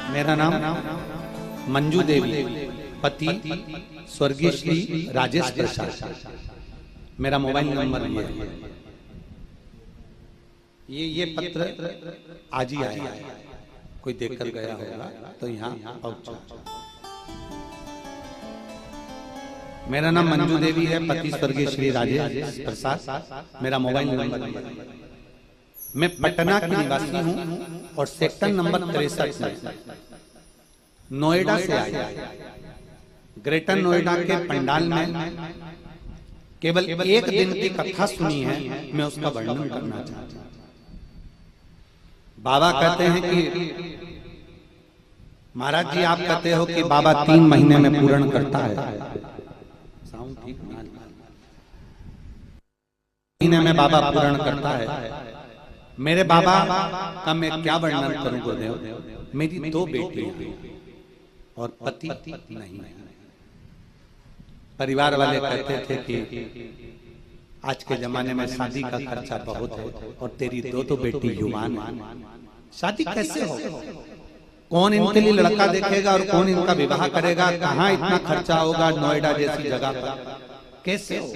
मेरा नाम मंजू देवी, पति स्वर्गीय श्री राजेश प्रसाद, मेरा मोबाइल नंबर ये पत्र आज ही आया है, कोई देखकर गया होगा तो यहाँ पहुंचा। मेरा नाम मंजू देवी है, पति स्वर्गीय श्री राजेश प्रसाद, मेरा मोबाइल नंबर। मैं पटना की निवासी हूँ और सेक्टर नंबर 63 में नोएडा से आया। ग्रेटर नोएडा के पंडाल में केवल एक दिन की कथा सुनी है, मैं उसका वर्णन करना चाहता हूँ। बाबा कहते हैं कि महाराज जी आप कहते हो कि बाबा 3 महीने में पूर्ण करता है, साउंड ठीक नहीं, महीने में बाबा पूर्ण करता है। मेरे बाबा का मैं क्या वर्णन करूं गुरुदेव, मेरी 2 बेटियां और पति नहीं। परिवार वाले कहते थे कि आज के जमाने में शादी का खर्चा बहुत है और तेरी 2 बेटी युवान है, शादी कैसे हो? कौन इनके लिए लड़का देखेगा और कौन इनका विवाह करेगा? कहाँ इतना खर्चा होगा नोएडा जैसी जगह पर, कैसे हो?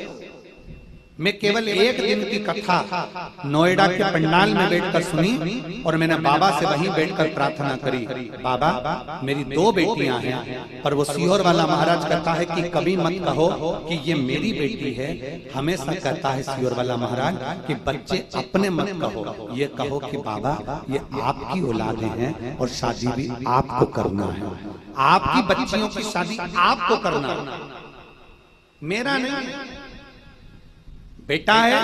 मैं केवल एक दिन की कथा नोएडा के पंडाल में बैठकर सुनी और मैंने बाबा से वहीं बैठकर प्रार्थना करी, बाबा मेरी 2 बेटियां हैं, पर वो सीहोर वाला महाराज कहता है कि कभी मत कहो कि ये मेरी बेटी है। हमेशा कहता है सीहोर वाला महाराज कि बच्चे अपने मत कहो, ये कहो कि बाबा ये आपकी औलादें हैं और शादी भी आपको करना है, आपकी बच्चियों की शादी आपको करना, मेरा नहीं। बेटा है,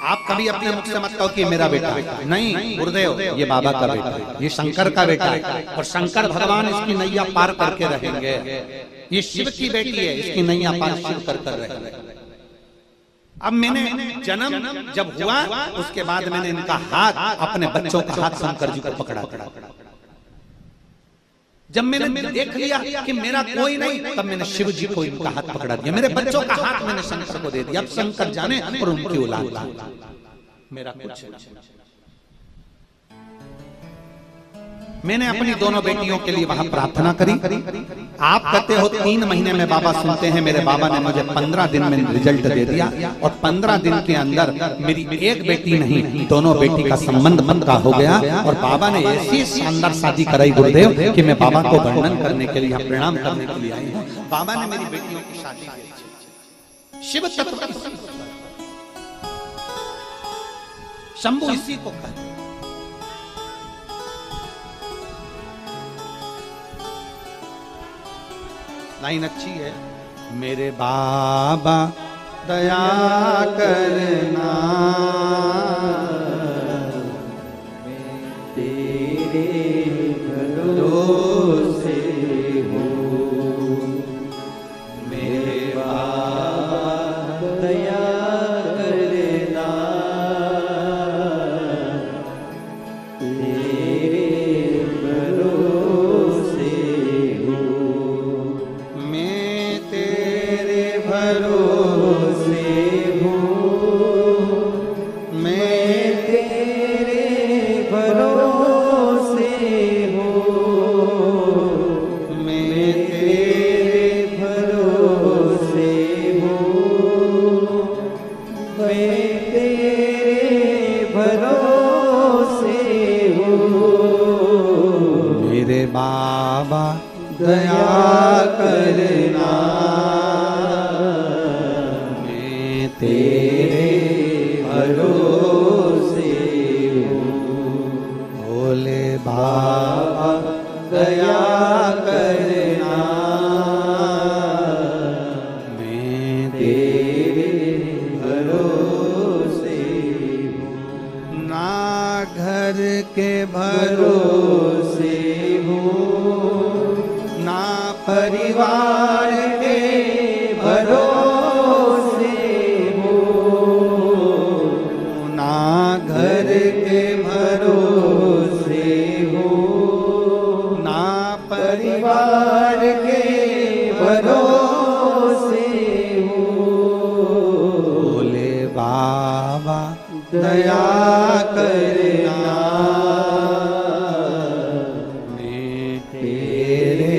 आप कभी अपने मुख से मत कहो कि मेरा बेटा है, नहीं गुरुदेव ये बाबा का बेटा है, ये शंकर का बेटा है और शंकर भगवान इसकी नैया पार करके रहेंगे। ये शिव की बेटी है, इसकी नैया पार शिव कर रहेंगे। अब मैंने जन्म जब हुआ उसके बाद मैंने इनका हाथ, अपने बच्चों का हाथ शंकर जी को पकड़ा। जब मैंने देख लिया कि मेरा कोई नहीं, तब मैंने शिव जी को इनका हाथ पकड़ा दिया, मेरे बच्चों का हाथ मैंने शंकर को दे दिया। अब शंकर जाने और उनकी औलाद, मेरा कुछ। मैंने अपनी दोनों बेटियों के लिए वहां प्रार्थना करी। आप कहते हो 3 महीने में बाबा सुनते हैं, मेरे बाबा ने मुझे 15 दिन में रिजल्ट दे दिया और 15 दिन के अंदर मेरी एक बेटी नहीं, दोनों बेटी का संबंध पक्का हो गया और बाबा ने ऐसी शानदार शादी कराई गुरुदेव कि मैं बाबा को वर्णन करने के लिए, प्रणाम करने के लिए आई हूँ। बाबा ने मेरी बेटियों की शादी की। शिव तत्व शंभु इसी को कहते। लाइन अच्छी है, मेरे बाबा दया करना, तेरे भरोसे हूँ। मेरे बाबा दया करना, तेरे भरोसे हूँ। मैं तेरे भरोसे मैं तेरे भरोसे हूँ। मैं तेरे भरोसे हूँ। मैं तेरे भरोसे हूँ। मेरे बाबा दया करना, मैं तेरे भरोसे हूँ। भोले बाबा दया करना, मैं तेरे भरोसे हूँ। ना घर के भरोसे हूँ। ना परिवार के भरोसे हूँ। ना घर के भरोसे हूँ। ना परिवार के भरोसे हूँ। भोले बाबा दया करना, मैं तेरे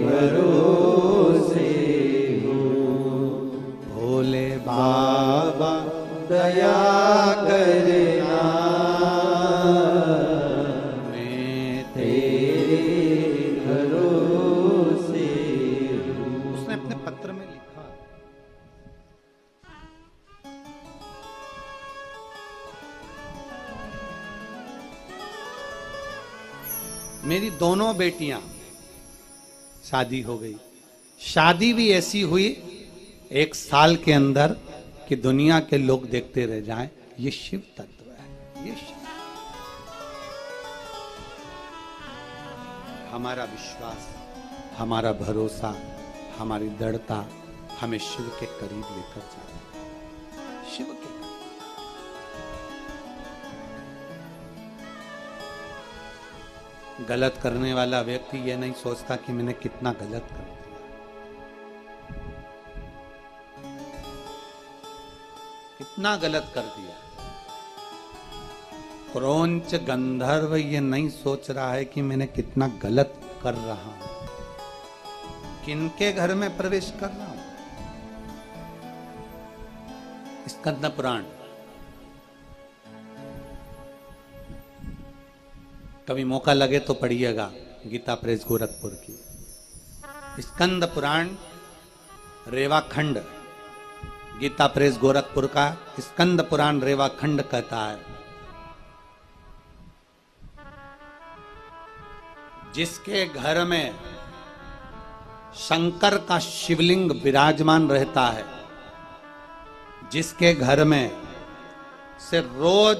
भरोसे हूँ। भोले बाबा दया करना, मैं तेरे भरोसे हूँ। उसने अपने पत्र में लिखा, मेरी दोनों बेटियां शादी हो गई। शादी भी ऐसी हुई 1 साल के अंदर कि दुनिया के लोग देखते रह जाएं। ये शिव तत्व है, ये शिव। हमारा विश्वास, हमारा भरोसा, हमारी दृढ़ता हमें शिव के करीब लेकर जाए, शिव के करीब। गलत करने वाला व्यक्ति यह नहीं सोचता कि मैंने कितना गलत कर दिया, कितना गलत कर दिया। क्रौंच गंधर्व ये नहीं सोच रहा है कि मैंने कितना गलत कर रहा हूं, किनके घर में प्रवेश कर रहा हूं। स्कंद पुराण, कभी मौका लगे तो पढ़िएगा, गीता प्रेस गोरखपुर की स्कंद पुराण रेवा खंड, गीता प्रेस गोरखपुर का स्कंद पुराण रेवा खंड कहता है, जिसके घर में शंकर का शिवलिंग विराजमान रहता है, जिसके घर में से रोज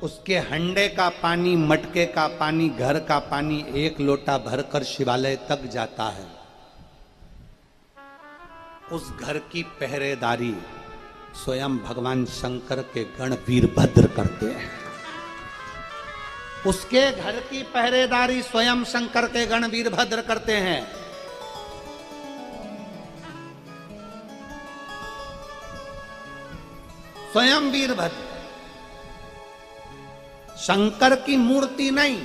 उसके हंडे का पानी, मटके का पानी, घर का पानी 1 लोटा भरकर शिवालय तक जाता है, उस घर की पहरेदारी स्वयं भगवान शंकर के गण वीरभद्र करते हैं। उसके घर की पहरेदारी स्वयं शंकर के गण वीरभद्र करते हैं। स्वयं वीरभद्र, शंकर की मूर्ति नहीं,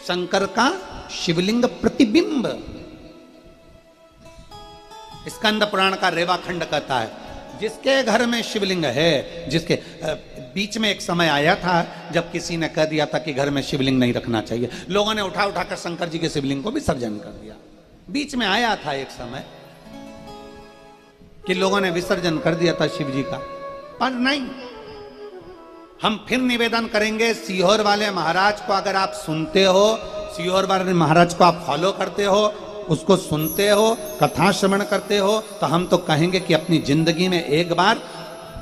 शंकर का शिवलिंग प्रतिबिंब। स्कंद पुराण का रेवा खंड कहता है, जिसके घर में शिवलिंग है, जिसके बीच में एक समय आया था जब किसी ने कह दिया था कि घर में शिवलिंग नहीं रखना चाहिए, लोगों ने उठा उठाकर शंकर जी के शिवलिंग को विसर्जन कर दिया। बीच में आया था एक समय कि लोगों ने विसर्जन कर दिया था शिव जी का, पर नहीं। हम फिर निवेदन करेंगे, सीहोर वाले महाराज को अगर आप सुनते हो, सीहोर वाले महाराज को आप फॉलो करते हो, उसको सुनते हो, कथा श्रवण करते हो, तो हम तो कहेंगे कि अपनी जिंदगी में एक बार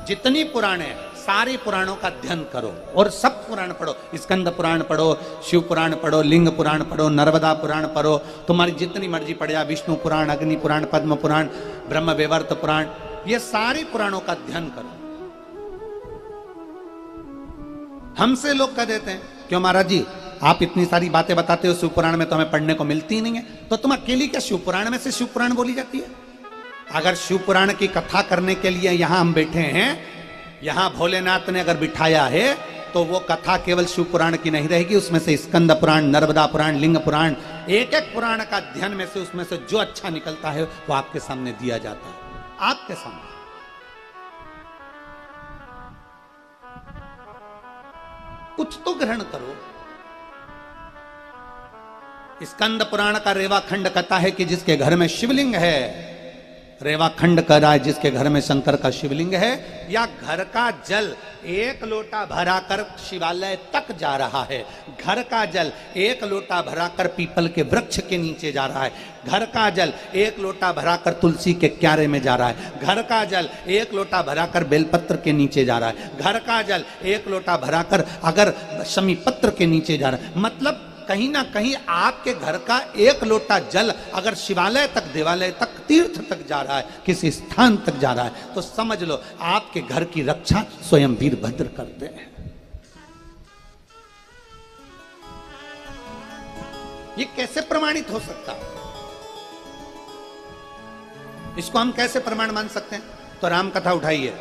जितनी पुराण है सारे पुराणों का अध्ययन करो और सब पुराण पढ़ो। स्कंद पुराण पढ़ो, शिव पुराण पढ़ो, लिंग पुराण पढ़ो, नर्मदा पुराण पढ़ो, तुम्हारी जितनी मर्जी पढ़ जा, विष्णु पुराण, अग्नि पुराण, पद्म पुराण, ब्रह्म वैवर्त पुराण, ये सारे पुराणों का अध्ययन करो। हमसे लोग कह देते हैं क्यों महाराज जी आप इतनी सारी बातें बताते हो, शिव पुराण में तो हमें पढ़ने को मिलती ही नहीं है, तो तुम अकेली क्या शिव पुराण में से शिव पुराण बोली जाती है? अगर शिव पुराण की कथा करने के लिए यहां हम बैठे हैं, यहां भोलेनाथ ने अगर बिठाया है, तो वो कथा केवल शिव पुराण की नहीं रहेगी, उसमें से स्कंद पुराण, नर्मदा पुराण, लिंग पुराण, एक एक पुराण का अध्ययन में से उसमें से जो अच्छा निकलता है वो आपके सामने दिया जाता है, आपके सामने। कुछ तो ग्रहण करो। स्कंद पुराण का रेवाखंड कहता है कि जिसके घर में शिवलिंग है, रेवाखंड कह रहा है जिसके घर में शंकर का शिवलिंग है, या घर का जल एक लोटा भराकर शिवालय तक जा रहा है, घर का जल एक लोटा भराकर पीपल के वृक्ष के नीचे जा रहा है, घर का जल एक लोटा भराकर तुलसी के क्यारे में जा रहा है, घर का जल एक लोटा भराकर बेलपत्र के नीचे जा रहा है, घर का जल एक लोटा भराकर अगर शमी पत्र के नीचे जा रहा है। मतलब कहीं ना कहीं आपके घर का एक लोटा जल अगर शिवालय तक, देवालय तक, तीर्थ तक जा रहा है, किसी स्थान तक जा रहा है, तो समझ लो आपके घर की रक्षा स्वयं वीरभद्र करते हैं। ये कैसे प्रमाणित हो सकता है? इसको हम कैसे प्रमाण मान सकते हैं? तो राम कथा उठाइए।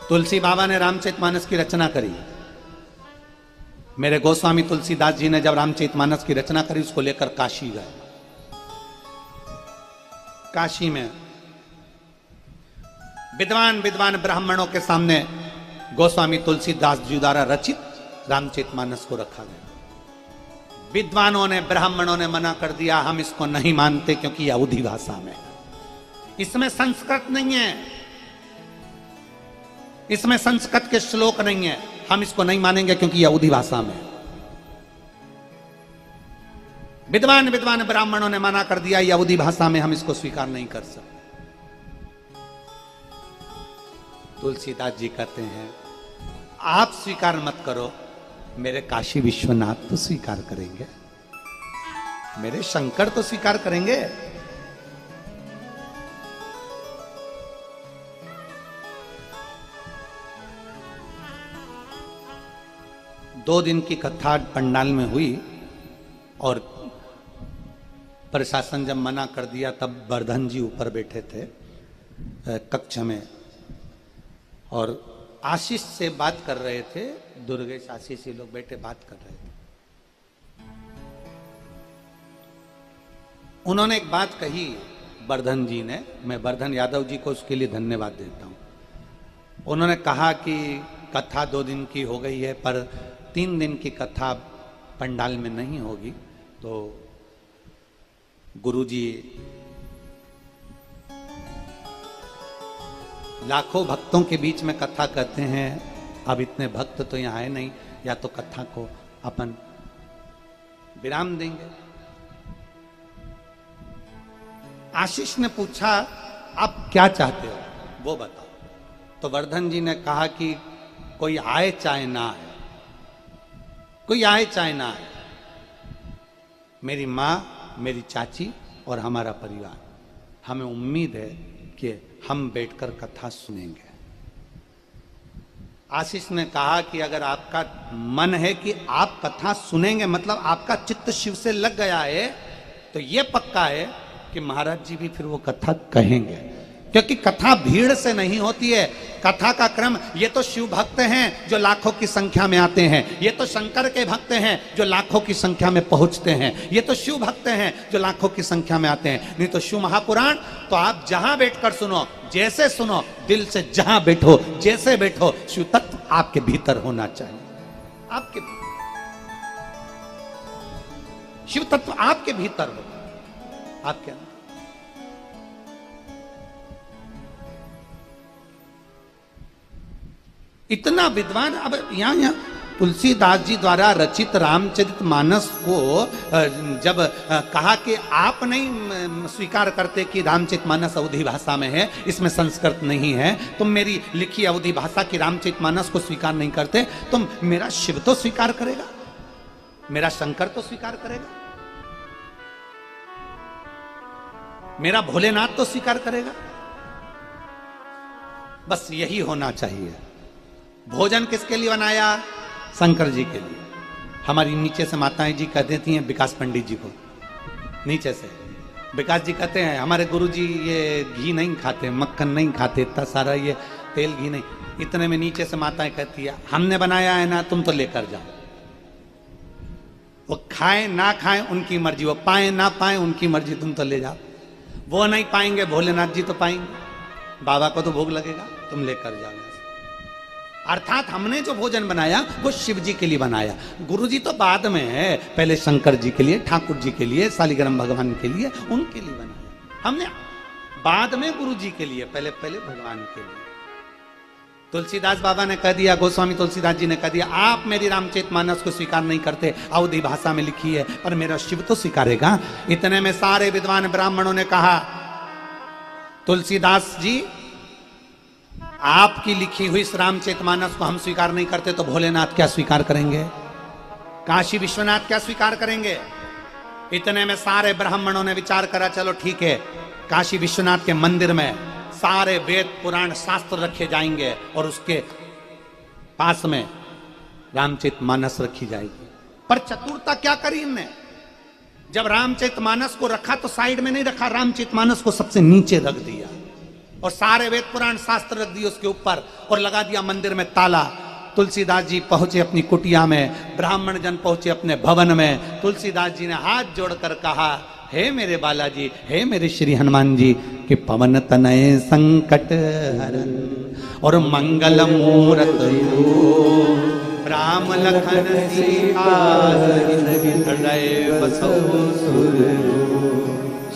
तुलसी बाबा ने रामचरितमानस की रचना करी। मेरे गोस्वामी तुलसीदास जी ने जब रामचरितमानस की रचना करी, उसको लेकर काशी गए। काशी में विद्वान विद्वान ब्राह्मणों के सामने गोस्वामी तुलसीदास जी द्वारा रचित रामचरितमानस को रखा गया। विद्वानों ने, ब्राह्मणों ने मना कर दिया, हम इसको नहीं मानते क्योंकि अवधी भाषा में, इसमें संस्कृत नहीं है, इसमें संस्कृत के श्लोक नहीं है, हम इसको नहीं मानेंगे क्योंकि यहूदी भाषा में। विद्वान विद्वान ब्राह्मणों ने मना कर दिया, यहूदी भाषा में हम इसको स्वीकार नहीं कर सकते। तुलसीदास जी कहते हैं आप स्वीकार मत करो, मेरे काशी विश्वनाथ तो स्वीकार करेंगे, मेरे शंकर तो स्वीकार करेंगे। दो दिन की कथा पंडाल में हुई और प्रशासन जब मना कर दिया तब वर्धन जी ऊपर बैठे थे कक्ष में और आशीष से बात कर रहे थे। दुर्गेश, आशीष, ये लोग बैठे बात कर रहे थे। उन्होंने एक बात कही वर्धन जी ने, मैं वर्धन यादव जी को उसके लिए धन्यवाद देता हूं। उन्होंने कहा कि कथा 2 दिन की हो गई है पर 3 दिन की कथा पंडाल में नहीं होगी, तो गुरुजी लाखों भक्तों के बीच में कथा कहते हैं, अब इतने भक्त तो यहाँ आए नहीं, या तो कथा को अपन विराम देंगे। आशीष ने पूछा आप क्या चाहते हो वो बताओ। तो वर्धन जी ने कहा कि कोई आए चाहे ना आए, कोई आए चाहे ना आए, मेरी माँ, मेरी चाची और हमारा परिवार, हमें उम्मीद है कि हम बैठकर कथा सुनेंगे। आशीष ने कहा कि अगर आपका मन है कि आप कथा सुनेंगे, मतलब आपका चित्त शिव से लग गया है, तो यह पक्का है कि महाराज जी भी फिर वो कथा कहेंगे, क्योंकि कथा भीड़ से नहीं होती है। कथा का क्रम, ये तो शिव भक्त हैं जो लाखों की संख्या में आते हैं, ये तो शंकर के भक्त हैं जो लाखों की संख्या में पहुंचते हैं, ये तो शिव भक्त हैं जो लाखों की संख्या में आते हैं। नहीं तो शिव महापुराण तो आप जहां बैठकर सुनो, जैसे सुनो, दिल से जहां बैठो, जैसे बैठो, शिव तत्व आपके भीतर होना चाहिए। आपके शिव तत्व आपके भीतर हो, आपके अंदर। इतना विद्वान, अब यहां तुलसीदास जी द्वारा रचित रामचरितमानस को जब कहा कि आप नहीं स्वीकार करते कि रामचरितमानस अवधी भाषा में है, इसमें संस्कृत नहीं है, तुम मेरी लिखी अवधी भाषा की रामचरितमानस को स्वीकार नहीं करते, तुम मेरा शिव तो स्वीकार करेगा, मेरा शंकर तो स्वीकार करेगा, मेरा भोलेनाथ तो स्वीकार करेगा। बस यही होना चाहिए। भोजन किसके लिए बनाया? शंकर जी के लिए। हमारी नीचे से माताएं जी कह देती हैं विकास पंडित जी को, नीचे से विकास जी कहते हैं हमारे गुरुजी ये घी नहीं खाते, मक्खन नहीं खाते, इतना सारा ये तेल घी नहीं। इतने में नीचे से माताएं कहती है हमने बनाया है ना, तुम तो लेकर जाओ। वो खाएं ना खाएं उनकी मर्जी, वो पाए ना पाए उनकी मर्जी, तुम तो ले जाओ। वो नहीं पाएंगे, भोलेनाथ जी तो पाएंगे, बाबा को तो भोग लगेगा, तुम लेकर जाओ। अर्थात हमने जो भोजन बनाया वो शिव जी के लिए बनाया। गुरु जी तो बाद में है, पहले शंकर जी के लिए, ठाकुर जी के लिए, शालिग्राम भगवान के लिए, उनके लिए बनाया हमने, बाद में गुरु जी के लिए, पहले पहले भगवान के लिए। तुलसीदास बाबा ने कह दिया, गोस्वामी तुलसीदास जी ने कह दिया आप मेरी रामचरितमानस को स्वीकार नहीं करते, अवधी भाषा में लिखी है, पर मेरा शिव तो स्वीकारेगा। इतने में सारे विद्वान ब्राह्मणों ने कहा तुलसीदास जी आपकी लिखी हुई इस रामचरितमानस को हम स्वीकार नहीं करते तो भोलेनाथ क्या स्वीकार करेंगे, काशी विश्वनाथ क्या स्वीकार करेंगे। इतने में सारे ब्राह्मणों ने विचार करा चलो ठीक है, काशी विश्वनाथ के मंदिर में सारे वेद पुराण शास्त्र रखे जाएंगे और उसके पास में रामचरितमानस रखी जाएगी। पर चतुरता क्या करी इनने, जब रामचरितमानस को रखा तो साइड में नहीं रखा, रामचरितमानस को सबसे नीचे रख दिया और सारे वेद पुराण शास्त्र रख दिए उसके ऊपर और लगा दिया मंदिर में ताला। तुलसीदास जी पहुंचे अपनी कुटिया में, ब्राह्मण जन पहुंचे अपने भवन में। तुलसीदास जी ने हाथ जोड़कर कहा हे मेरे बालाजी, हे मेरे श्री हनुमान जी, कि पवन तनय संकट हरन और मंगल मूरत राम लखन सीता हृदय बसो सुर।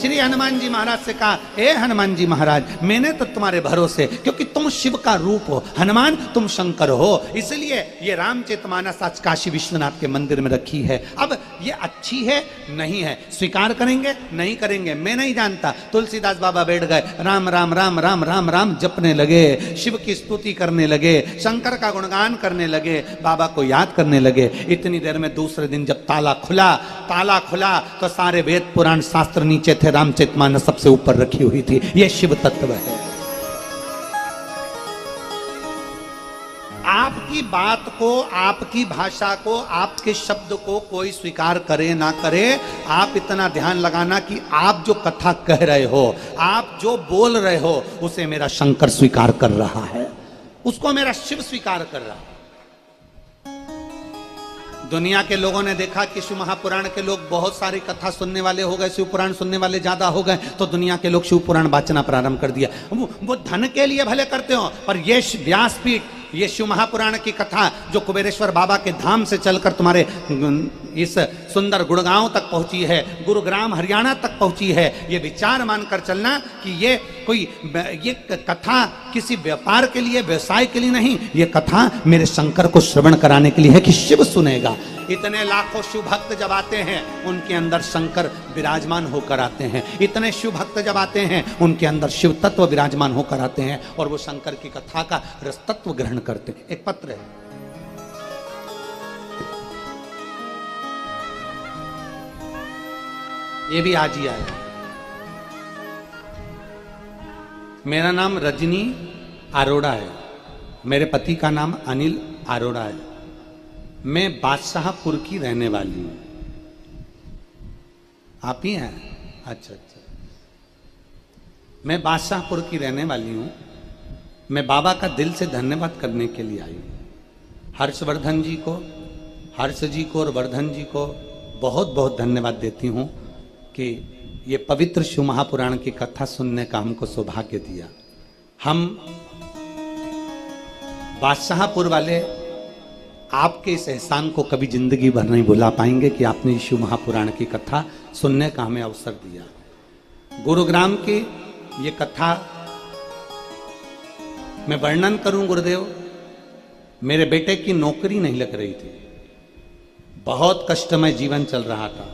श्री हनुमान जी महाराज से कहा हे हनुमान जी महाराज, मैंने तो तुम्हारे भरोसे, क्योंकि तुम शिव का रूप हो, हनुमान तुम शंकर हो, इसलिए ये रामचरितमानस आज काशी विश्वनाथ के मंदिर में रखी है। अब ये अच्छी है नहीं है, स्वीकार करेंगे नहीं करेंगे मैं नहीं जानता। तुलसीदास बाबा बैठ गए, राम राम राम राम राम राम जपने लगे, शिव की स्तुति करने लगे, शंकर का गुणगान करने लगे, बाबा को याद करने लगे। इतनी देर में दूसरे दिन जब ताला खुला तो सारे वेद पुराण शास्त्र नीचे थे, रामचरितमानस सबसे ऊपर रखी हुई थी। यह शिव तत्व है। आपकी बात को, आपकी भाषा को, आपके शब्द को कोई स्वीकार करे ना करे, आप इतना ध्यान लगाना कि आप जो कथा कह रहे हो, आप जो बोल रहे हो, उसे मेरा शंकर स्वीकार कर रहा है, उसको मेरा शिव स्वीकार कर रहा है। दुनिया के लोगों ने देखा कि शिव महापुराण के लोग बहुत सारी कथा सुनने वाले हो गए, शिव पुराण सुनने वाले ज्यादा हो गए, तो दुनिया के लोग शिव पुराण वाचना प्रारंभ कर दिया। वो धन के लिए भले करते हो, पर ये व्यासपीठ, ये शिव महापुराण की कथा जो कुबेरेश्वर बाबा के धाम से चलकर तुम्हारे इस सुंदर गुड़गांव तक पहुंची है, गुरुग्राम हरियाणा तक पहुंची है, ये विचार मानकर चलना कि ये कथा किसी व्यापार के लिए, व्यवसाय के लिए नहीं, ये कथा मेरे शंकर को श्रवण कराने के लिए है कि शिव सुनेगा। इतने लाखों शिव भक्त जब आते हैं उनके अंदर शंकर विराजमान होकर आते हैं, इतने शिव भक्त जब आते हैं उनके अंदर शिव तत्व विराजमान होकर आते हैं और वो शंकर की कथा का रस तत्व ग्रहण करते हैं। एक पत्र है, ये भी आज ही आया। मेरा नाम रजनी अरोड़ा है, मेरे पति का नाम अनिल अरोड़ा है, मैं बादशाहपुर की रहने वाली हूं। आप ही हैं? अच्छा, मैं बादशाहपुर की रहने वाली हूं। मैं बाबा का दिल से धन्यवाद करने के लिए आई हूं। हर्षवर्धन जी को, हर्ष जी को और वर्धन जी को बहुत बहुत धन्यवाद देती हूं कि ये पवित्र शिव महापुराण की कथा सुनने का हमको सौभाग्य दिया। हम बादशाहपुर वाले आपके इस एहसान को कभी जिंदगी भर नहीं भुला पाएंगे कि आपने शिव महापुराण की कथा सुनने का हमें अवसर दिया। गुरुग्राम की ये कथा मैं वर्णन करूं गुरुदेव मेरे बेटे की नौकरी नहीं लग रही थी, बहुत कष्टमय जीवन चल रहा था।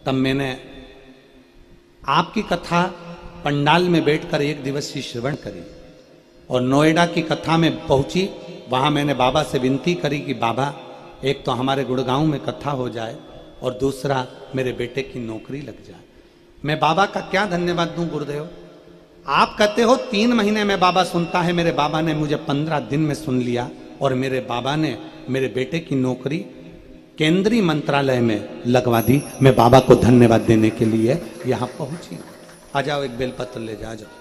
तब मैंने आपकी कथा पंडाल में बैठकर एक दिवसीय श्रवण करी और नोएडा की कथा में पहुंची। वहां मैंने बाबा से विनती करी कि बाबा, एक तो हमारे गुड़गांव में कथा हो जाए और दूसरा मेरे बेटे की नौकरी लग जाए। मैं बाबा का क्या धन्यवाद दूं गुरुदेव। आप कहते हो 3 महीने में बाबा सुनता है, मेरे बाबा ने मुझे 15 दिन में सुन लिया और मेरे बाबा ने मेरे बेटे की नौकरी केंद्रीय मंत्रालय में लगवा दी। मैं बाबा को धन्यवाद देने के लिए यहां पहुंची। आ जाओ, एक बेलपत्र ले जा, जाओ।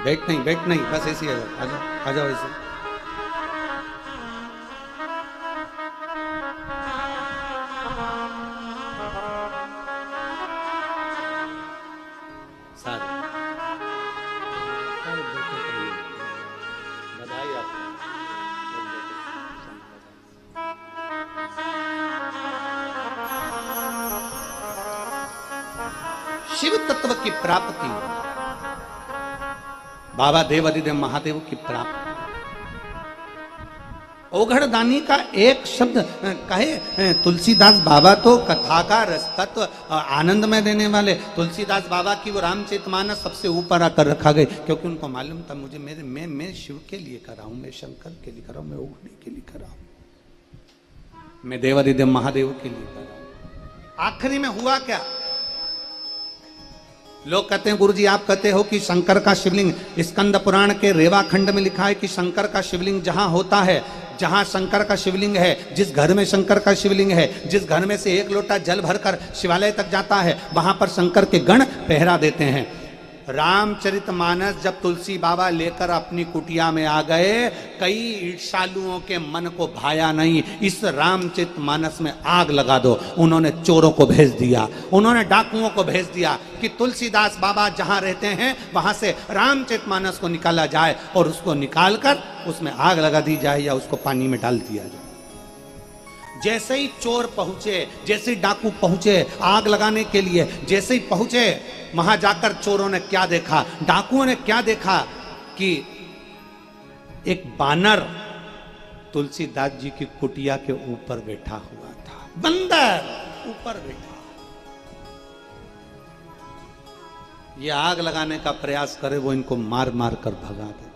बैठ नहीं, बस ऐसे ही आ जाओ ऐसे। बधाई आपको। शिव तत्व की प्राप्ति, बाबा देवाधिदेव महादेव की प्राप्ति। ओघड़दानी का एक शब्द कहे तुलसीदास बाबा तो कथा का रसतत्व आनंद में देने वाले। तुलसीदास बाबा की वो रामचरितमानस सबसे ऊपर आकर रखा गया, क्योंकि उनको मालूम था मुझे मैं शिव के लिए कर रहा हूं, मैं शंकर के लिए कर रहा हूं, मैं ओघड़ी के लिए कर रहा हूं, मैं देवाधिदेव महादेव के लिए कर रहा हूं। आखिरी में हुआ क्या? लोग कहते हैं गुरुजी आप कहते हो कि शंकर का शिवलिंग, स्कंद पुराण के रेवा खंड में लिखा है कि शंकर का शिवलिंग जहां होता है, जहां शंकर का शिवलिंग है, जिस घर में शंकर का शिवलिंग है, जिस घर में से 1 लोटा जल भरकर शिवालय तक जाता है, वहां पर शंकर के गण पहरा देते हैं। रामचरितमानस जब तुलसी बाबा लेकर अपनी कुटिया में आ गए, कई ईर्ष्यालुओं के मन को भाया नहीं, इस रामचरितमानस में आग लगा दो। उन्होंने चोरों को भेज दिया, उन्होंने डाकुओं को भेज दिया कि तुलसीदास बाबा जहां रहते हैं वहां से रामचरितमानस को निकाला जाए और उसको निकालकर उसमें आग लगा दी जाए या उसको पानी में डाल दिया जाए। जैसे ही चोर पहुंचे, जैसे ही डाकू पहुंचे आग लगाने के लिए, जैसे ही पहुंचे वहां जाकर चोरों ने क्या देखा, डाकुओं ने क्या देखा कि एक बानर तुलसीदास जी की कुटिया के ऊपर बैठा हुआ था। बंदर ऊपर बैठा, ये आग लगाने का प्रयास करे वो इनको मार मार कर भगा दे।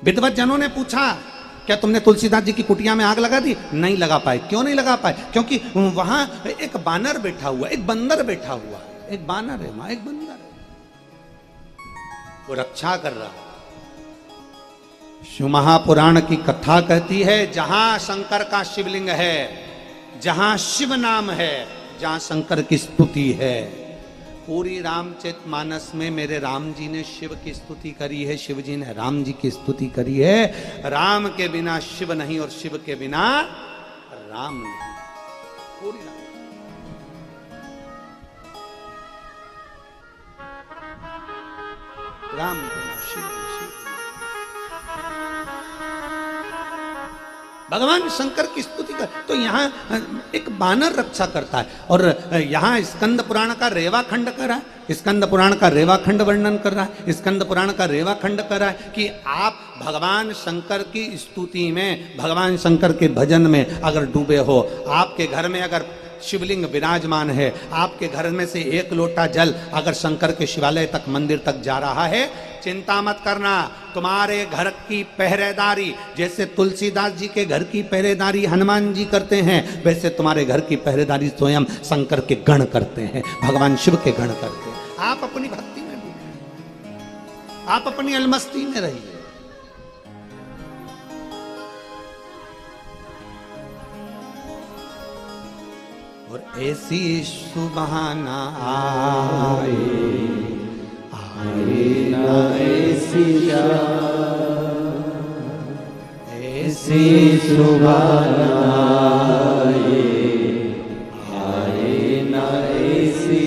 विद्वत जनों ने पूछा क्या तुमने तुलसीदास जी की कुटिया में आग लगा दी? नहीं लगा पाए। क्यों नहीं लगा पाए? क्योंकि वहां एक बानर बैठा हुआ, एक बंदर बैठा हुआ, एक बानर है वहां, एक बंदर है, वो रक्षा कर रहा है। शिव महापुराण की कथा कहती है जहां शंकर का शिवलिंग है, जहां शिव नाम है, जहां शंकर की स्तुति है। पूरी रामचरितमानस में मेरे राम जी ने शिव की स्तुति करी है, शिव जी ने राम जी की स्तुति करी है। राम के बिना शिव नहीं और शिव के बिना राम नहीं। पूरी राम बिना शिव, भगवान शंकर की स्तुति कर। तो यहाँ एक बानर रक्षा करता है और यहाँ स्कंद पुराण का रेवा खंड कर रहा है, स्कंद पुराण का रेवा खंड वर्णन कर रहा है, स्कंद पुराण का रेवा खंड कर रहा है कि आप भगवान शंकर की स्तुति में, भगवान शंकर के भजन में अगर डूबे हो, आपके घर में अगर शिवलिंग विराजमान है, आपके घर में से 1 लोटा जल अगर शंकर के शिवालय तक, मंदिर तक जा रहा है, चिंता मत करना। तुम्हारे घर की पहरेदारी जैसे तुलसीदास जी के घर की पहरेदारी हनुमान जी करते हैं, वैसे तुम्हारे घर की पहरेदारी स्वयं शंकर के गण करते हैं, भगवान शिव के गण करते हैं। आप अपनी भक्ति में डूबे, आप अपनी अलमस्ती में रहिए। और ऐसी सुबहाना आए ना ऐसी सुबहाना आए ना ऐसी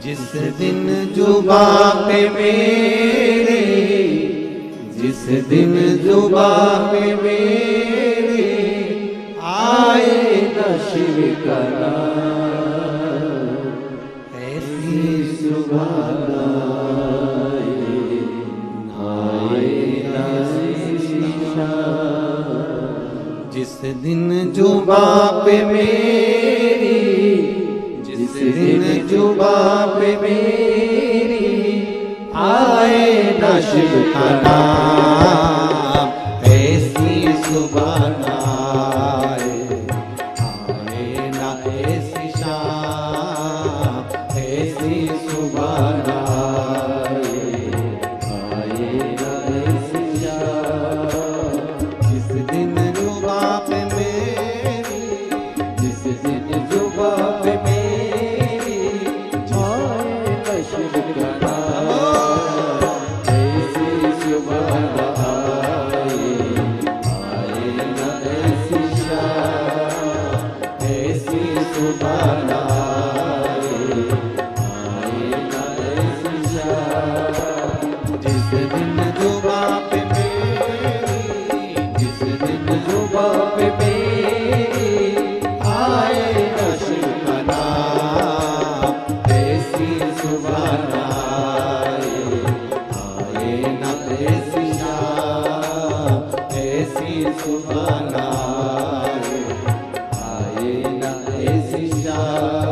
जिस दिन जुबां पे मेरे, जिस दिन जुबां पे मेरे आए न शिव का नाम, सुभानाए आए न शीशा। जिस दिन जो जुबां पे मेरी, जिस दिन जुबां पे मेरी आए न शिव का नाम, ऐसी सुबह आए, आए ना ऐसी शाम, ऐसी सुबह आए न ऐसी शाम। जिस दिन जुबां पे मेरी, जिस दिन जुबां पे मेरी आए न शिव का नाम, ऐसी सुभान आए न ऐसी शाम, ऐसी सुभान आए न ऐसी शाम। जिस दिन जुबां पे मेरी, जिस दिन जुबां पे मेरी आए न शिव का नाम, ऐसी सुभान आए न ऐसी शाम, ऐसी सुभान आए न ऐसी शाम।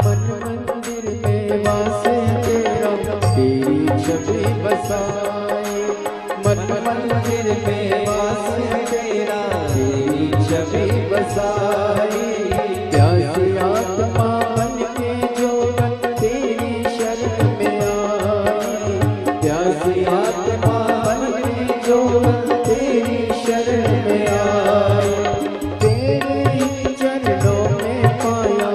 मन मंदिर में वासे तेरा तेरी छवि बसाए, मन मंदिर में वासे तेरा तेरी छवि बसाए। प्यासी आत्मा बन के जो तेरी शरण में आए, प्यासी आत्मा बन के जो तेरी शरण में आए। तेरे ही चरणों में पाया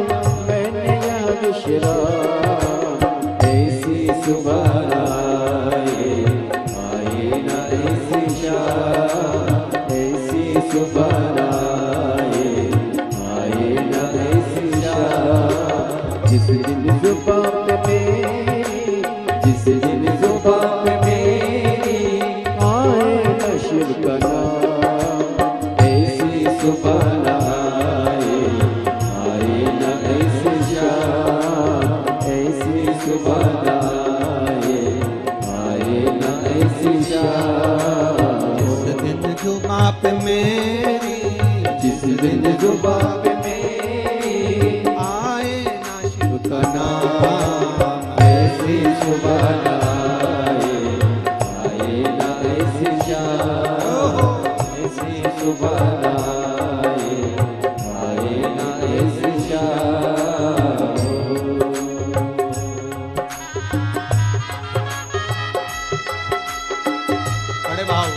मैंने यह विश्राम, ऐसी सुबह आए न ऐसी शाम, ऐसी सुबह आए न ऐसी शाम। जिस दिन जुबां पे मेरी, जिस दिन जुबां पे मेरी आए न शिव का नाम, ऐसी सुबह आए न ऐसी शाम, ऐसी सुबह आए न ऐसी शाम। जिस दिन जुबां पे मेरी, जिस दिन जुबां पे मेरी आए ना शिव का नाम, ऐसी सुबह आए न ऐसी शाम, ऐसी सुबह आए न ऐसी शाम। बड़े भाव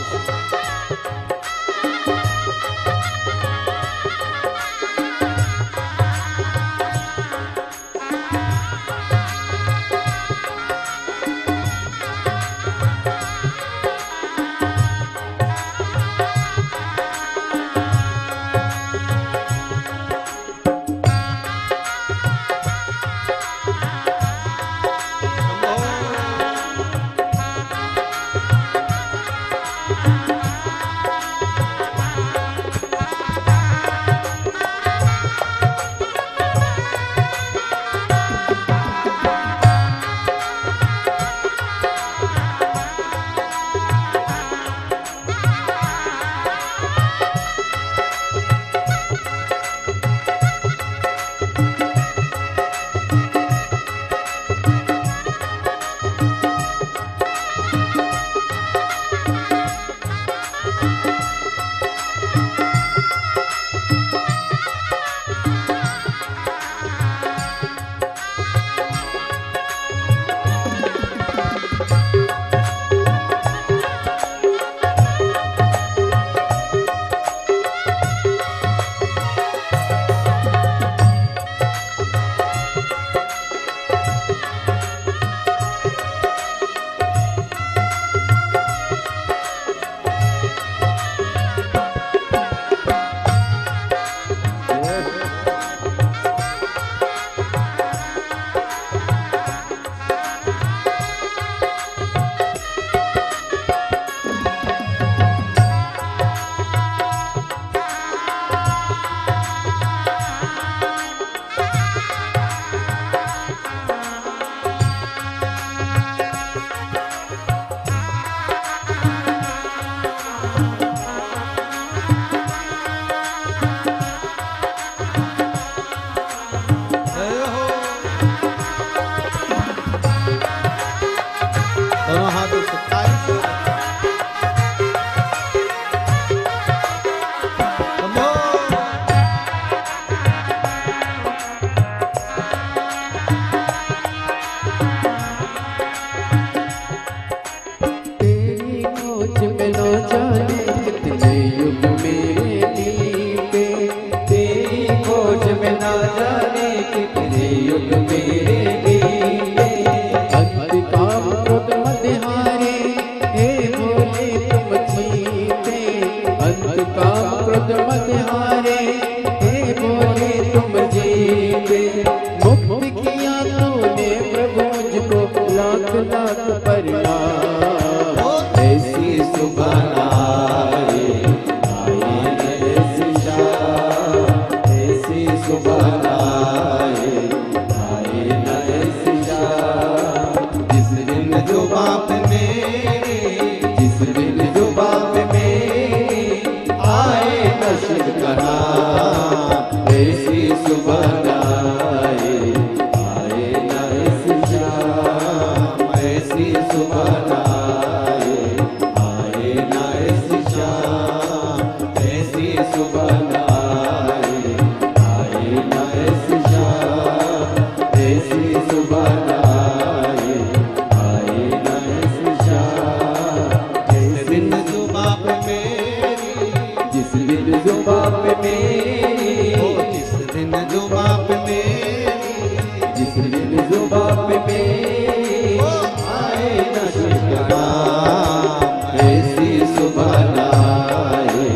जाने कितने युग मेरे बीते, तेरी खोज में ना जाने कितने युग मेरे बीते। अंत काम क्रोध मदहारे, हे भोले तुम जीते। अंत काम क्रोध मदहारे, हे भोले तुम जीते। मुक्त किया तूने प्रभु मुझको लाख लाख प्रणाम। ऐसी सुबह आए, आए ऐसी शाम। ऐसी सुबह आए, आए न ऐसी शाम। जिस दिन जो बाप मेरे, जिस दिन जो बाप मेरे आए न शिव का नाम। ऐसी सुबह आए, आए न ऐसी शाम। ऐसी सुबह आए, आए न ऐसी शाम। ऐसी सुबह आए, आए न ऐसी शाम। ऐसी सुबह आए, आए न ऐसी शाम। जिस दिन जो बाप मेरी, जिस दिन जो बाप मेरी, जिस दिन जो बाप मेरी, जिस दिन जो बाप मेरी आए न शिव का नाम। ऐसी सुबह आए,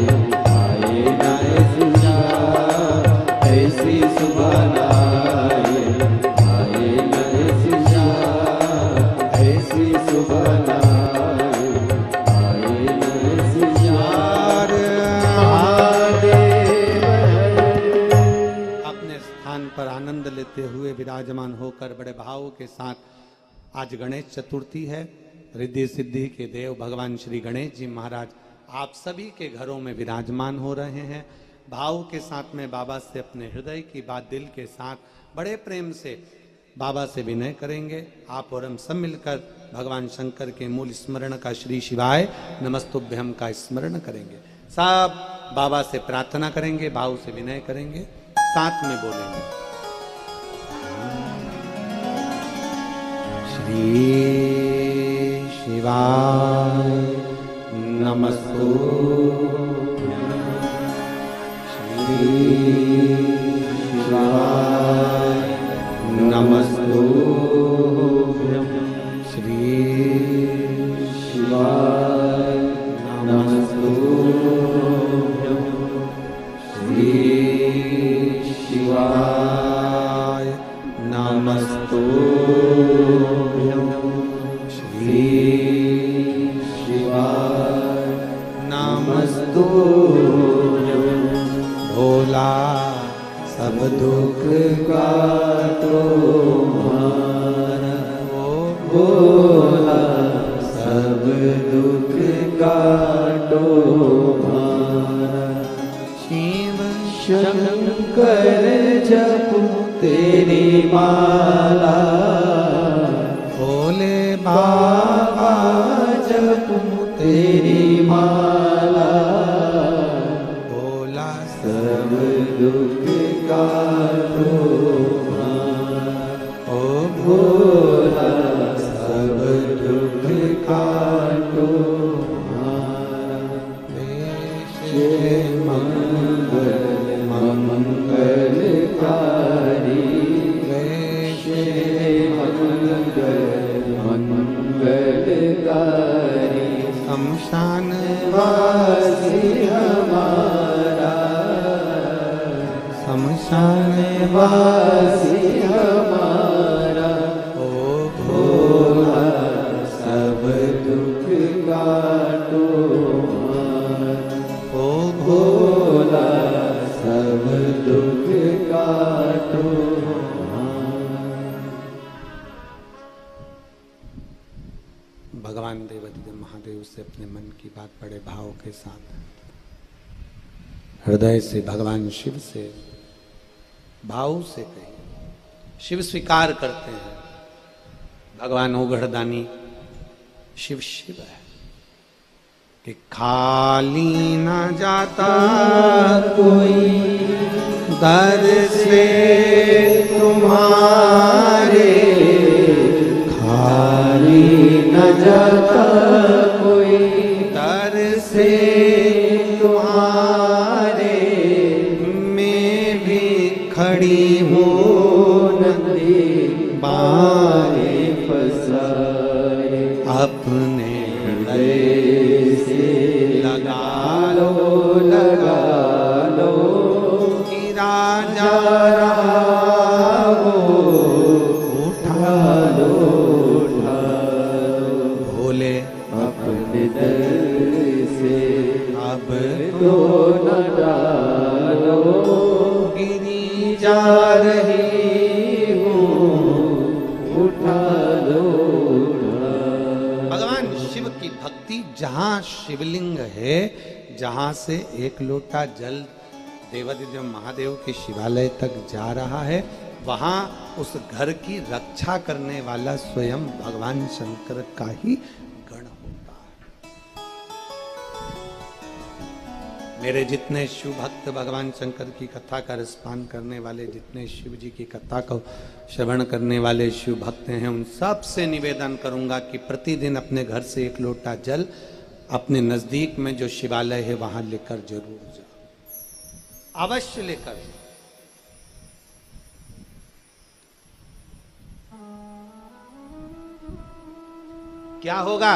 आए न ऐसी शाम। ऐसी सुबह आए, आए न ऐसी शाम। ऐसी सुबह आए, आए न ऐसी शाम। अपने स्थान पर आनंद लेते हुए विराजमान होकर बड़े भाव के साथ, आज गणेश चतुर्थी है। रिद्धि सिद्धि के देव भगवान श्री गणेश जी महाराज आप सभी के घरों में विराजमान हो रहे हैं। भाव के साथ में बाबा से अपने हृदय की बात दिल के साथ बड़े प्रेम से बाबा से विनय करेंगे। आप और हम सब मिलकर भगवान शंकर के मूल स्मरण का श्री शिवाय नमस्तुभ्यम का स्मरण करेंगे। सब बाबा से प्रार्थना करेंगे, भाव से विनय करेंगे, साथ में बोलेंगे। श्री शिवाय नमस्तुभ्यं। श्री शिवाय नमस्तुभ्यं। श्री शिवाय नमस्तुभ्यं। श्री शिवाय नमस्तुभ्यं। श्री शिवाय नमस्तुभ्यं। भोला सब दुख काटो हमारा, भोला सब दुख काटो हमारा। शिव शंकर जपो तेरी माला, भोले बाबा जपो तेरी माला। भोला सब दुख काटो ओ भोला सब दुख काटो। मंगल मंगलकारी, मंगल मंगलकारी। शमशान वासी हमारा, शमशान वासी हमारा। ओ भोला सब दुख काटो हमारा। ओ भोला सब दुख काटो हमारा। भगवान देवाधिदेव महादेव से अपने मन की बात बड़े भाव के साथ हृदय से भगवान शिव से भाव से कहिए। शिव स्वीकार करते हैं, भगवान उघड़दानी शिव शिव है कि खाली ना जाता कोई दर से तुम्हारे। खाली न जाता कोई दर से तुम्हारे मैं भी खड़ी हूँ नंदी बारे फसाए अपने हृदय से लगा लगा लो कि राजा उठा लो भोले अपने दर से अब तो न डालो गिरी जा रही हूँ उठा लो भगवान शिव की भक्ति जहाँ शिवलिंग है, जहाँ से एक लोटा जल देवादिदेव महादेव के शिवालय तक जा रहा है, वहाँ उस घर की रक्षा करने वाला स्वयं भगवान शंकर का ही गण होता है। मेरे जितने शिव भक्त भगवान शंकर की कथा का रसपान करने वाले, जितने शिव जी की कथा को श्रवण करने वाले शिव भक्त हैं, उन सब से निवेदन करूंगा कि प्रतिदिन अपने घर से एक लोटा जल अपने नजदीक में जो शिवालय है वहां लेकर जरूर जाओ, अवश्य लेकर जाओ। क्या होगा?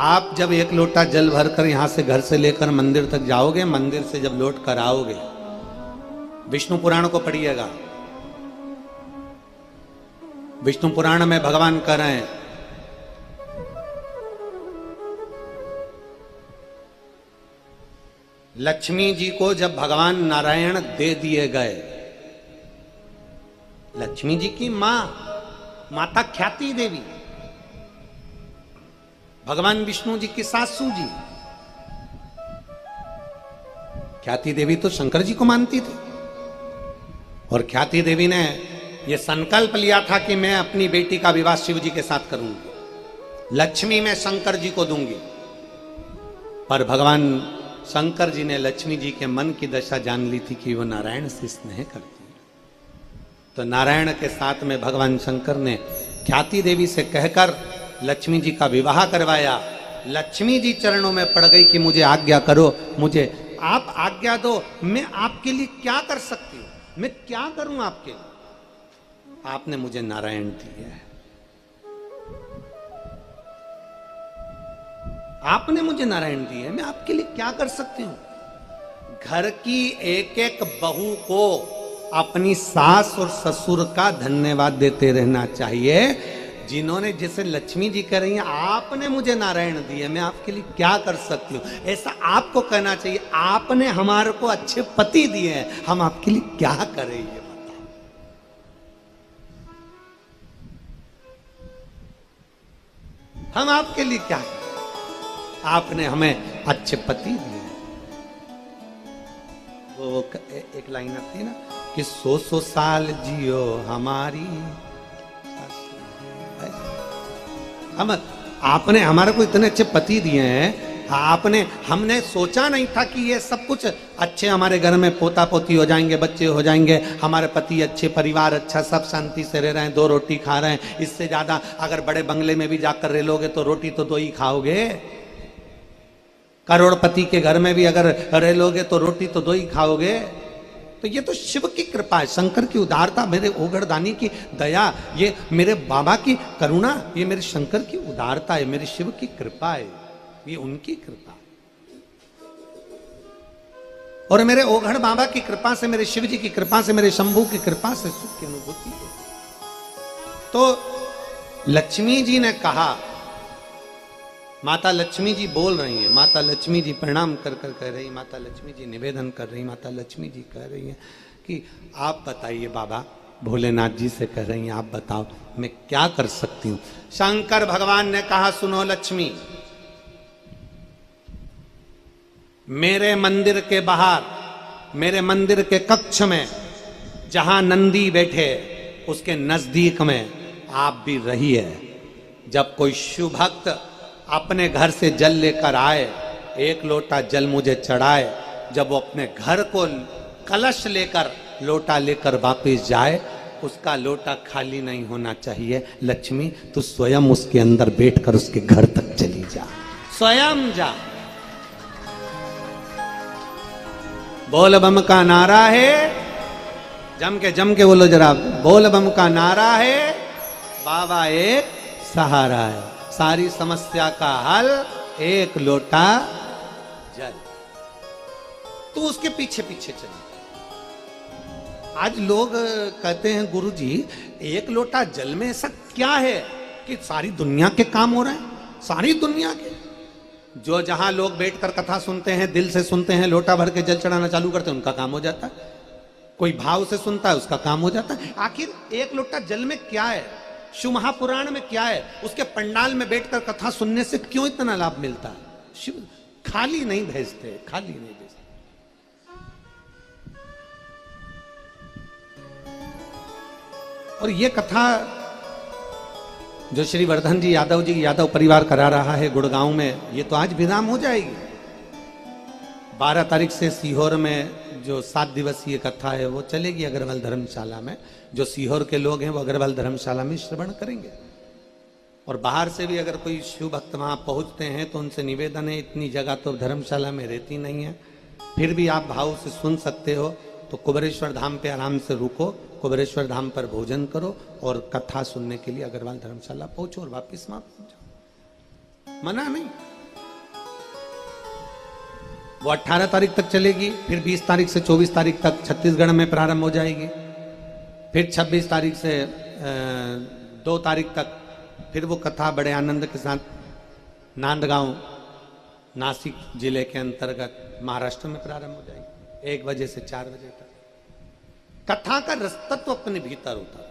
आप जब एक लोटा जल भरकर यहां से घर से लेकर मंदिर तक जाओगे, मंदिर से जब लौट कर आओगे, विष्णु पुराण को पढ़िएगा। विष्णु पुराण में भगवान कह रहे हैं, लक्ष्मी जी को जब भगवान नारायण दे दिए गए, लक्ष्मी जी की मां माता ख्याति देवी, भगवान विष्णु जी की सासू जी, ख्याति देवी तो शंकर जी को मानती थी और ख्याति देवी ने यह संकल्प लिया था कि मैं अपनी बेटी का विवाह शिव जी के साथ करूंगी, लक्ष्मी मैं शंकर जी को दूंगी। पर भगवान शंकर जी ने लक्ष्मी जी के मन की दशा जान ली थी कि वो नारायण से स्नेह करती है, तो नारायण के साथ में भगवान शंकर ने ख्याति देवी से कहकर लक्ष्मी जी का विवाह करवाया। लक्ष्मी जी चरणों में पड़ गई कि मुझे आज्ञा करो, मुझे आप आज्ञा दो, मैं आपके लिए क्या कर सकती हूं, मैं क्या करूं आपके लिए? आपने मुझे नारायण दिया है, आपने मुझे नारायण दिए है, मैं आपके लिए क्या कर सकती हूं? घर की एक एक बहू को अपनी सास और ससुर का धन्यवाद देते रहना चाहिए, जिन्होंने, जैसे लक्ष्मी जी कह रही हैं, आपने मुझे नारायण दिए, मैं आपके लिए क्या कर सकती हूँ, ऐसा आपको कहना चाहिए। आपने हमारे को अच्छे पति दिए हैं, हम आपके लिए क्या करें ये बताओ। हम आपके लिए क्या करें? आपने हमें अच्छे पति दिए। वो एक लाइन आती है ना कि 100 साल जियो हमारी, हम आपने हमारे को इतने अच्छे पति दिए हैं, हमने सोचा नहीं था कि ये सब कुछ अच्छे हमारे घर में पोता पोती हो जाएंगे, बच्चे हो जाएंगे, हमारे पति अच्छे, परिवार अच्छा, सब शांति से रह रहे हैं, 2 रोटी खा रहे हैं। इससे ज्यादा अगर बड़े बंगले में भी जाकर रह लोगे तो रोटी तो 2 ही खाओगे। करोड़पति के घर में भी अगर रह लोगे तो रोटी तो 2 ही खाओगे। तो ये तो शिव की कृपा है, शंकर की उदारता, मेरे ओगड़दानी की दया, ये मेरे बाबा की करुणा, ये मेरे शंकर की उदारता है, मेरे शिव की कृपा है, ये उनकी कृपा। और मेरे ओघड़ बाबा की कृपा से, मेरे शिव जी की कृपा से, मेरे शंभू की कृपा से सुख की अनुभूति है। तो लक्ष्मी जी ने कहा, माता लक्ष्मी जी बोल रही हैं, माता लक्ष्मी जी प्रणाम कर कर कह रही, माता लक्ष्मी जी निवेदन कर रही, माता लक्ष्मी जी कह रही हैं कि आप बताइए बाबा, भोलेनाथ जी से कह रही हैं, आप बताओ मैं क्या कर सकती हूं। शंकर भगवान ने कहा, सुनो लक्ष्मी, मेरे मंदिर के बाहर, मेरे मंदिर के कक्ष में जहां नंदी बैठे उसके नजदीक में आप भी रहिए। जब कोई शिव भक्त अपने घर से जल लेकर आए, 1 लोटा जल मुझे चढ़ाए, जब वो अपने घर को कलश लेकर, लोटा लेकर वापस जाए, उसका लोटा खाली नहीं होना चाहिए। लक्ष्मी तू स्वयं उसके अंदर बैठकर उसके घर तक चली जा, स्वयं जा। बोल बम का नारा है, जम के बोलो जरा, बोल बम का नारा है, बाबा एक सहारा है, सारी समस्या का हल एक लोटा जल। तू उसके पीछे पीछे चल। आज लोग कहते हैं गुरुजी एक लोटा जल में ऐसा क्या है कि सारी दुनिया के काम हो रहे हैं, सारी दुनिया के। जो जहां लोग बैठकर कथा सुनते हैं, दिल से सुनते हैं, लोटा भर के जल चढ़ाना चालू करते हैं, उनका काम हो जाता है। कोई भाव से सुनता है, उसका काम हो जाता है। आखिर एक लोटा जल में क्या है, शिव महापुराण में क्या है, उसके पंडाल में बैठकर कथा सुनने से क्यों इतना लाभ मिलता है? शिव खाली नहीं भेजते, खाली नहीं भेजते। और ये कथा जो श्री वर्धन जी यादव जी यादव परिवार करा रहा है गुड़गांव में, ये तो आज विराम हो जाएगी। 12 तारीख से सीहोर में जो 7 दिवसीय कथा है वो चलेगी अग्रवाल धर्मशाला में। जो सीहोर के लोग हैं वो अग्रवाल धर्मशाला में श्रवण करेंगे। और बाहर से भी अगर कोई शिव भक्त वहां पहुंचते हैं तो उनसे निवेदन है, इतनी जगह तो धर्मशाला में रहती नहीं है, फिर भी आप भाव से सुन सकते हो तो कुबेरेश्वर धाम पे आराम से रुको, कुबेरेश्वर धाम पर भोजन करो और कथा सुनने के लिए अग्रवाल धर्मशाला पहुंचो और वापिस वहां पहुंचो। मना नहीं। वो 18 तारीख तक चलेगी, फिर 20 तारीख से 24 तारीख तक छत्तीसगढ़ में प्रारंभ हो जाएगी, फिर 26 तारीख से 2 तारीख तक फिर वो कथा बड़े आनंद के साथ नांदगांव नासिक जिले के अंतर्गत महाराष्ट्र में प्रारंभ हो जाएगी 1 बजे से 4 बजे तक। कथा का रसतत्व अपने भीतर होता है।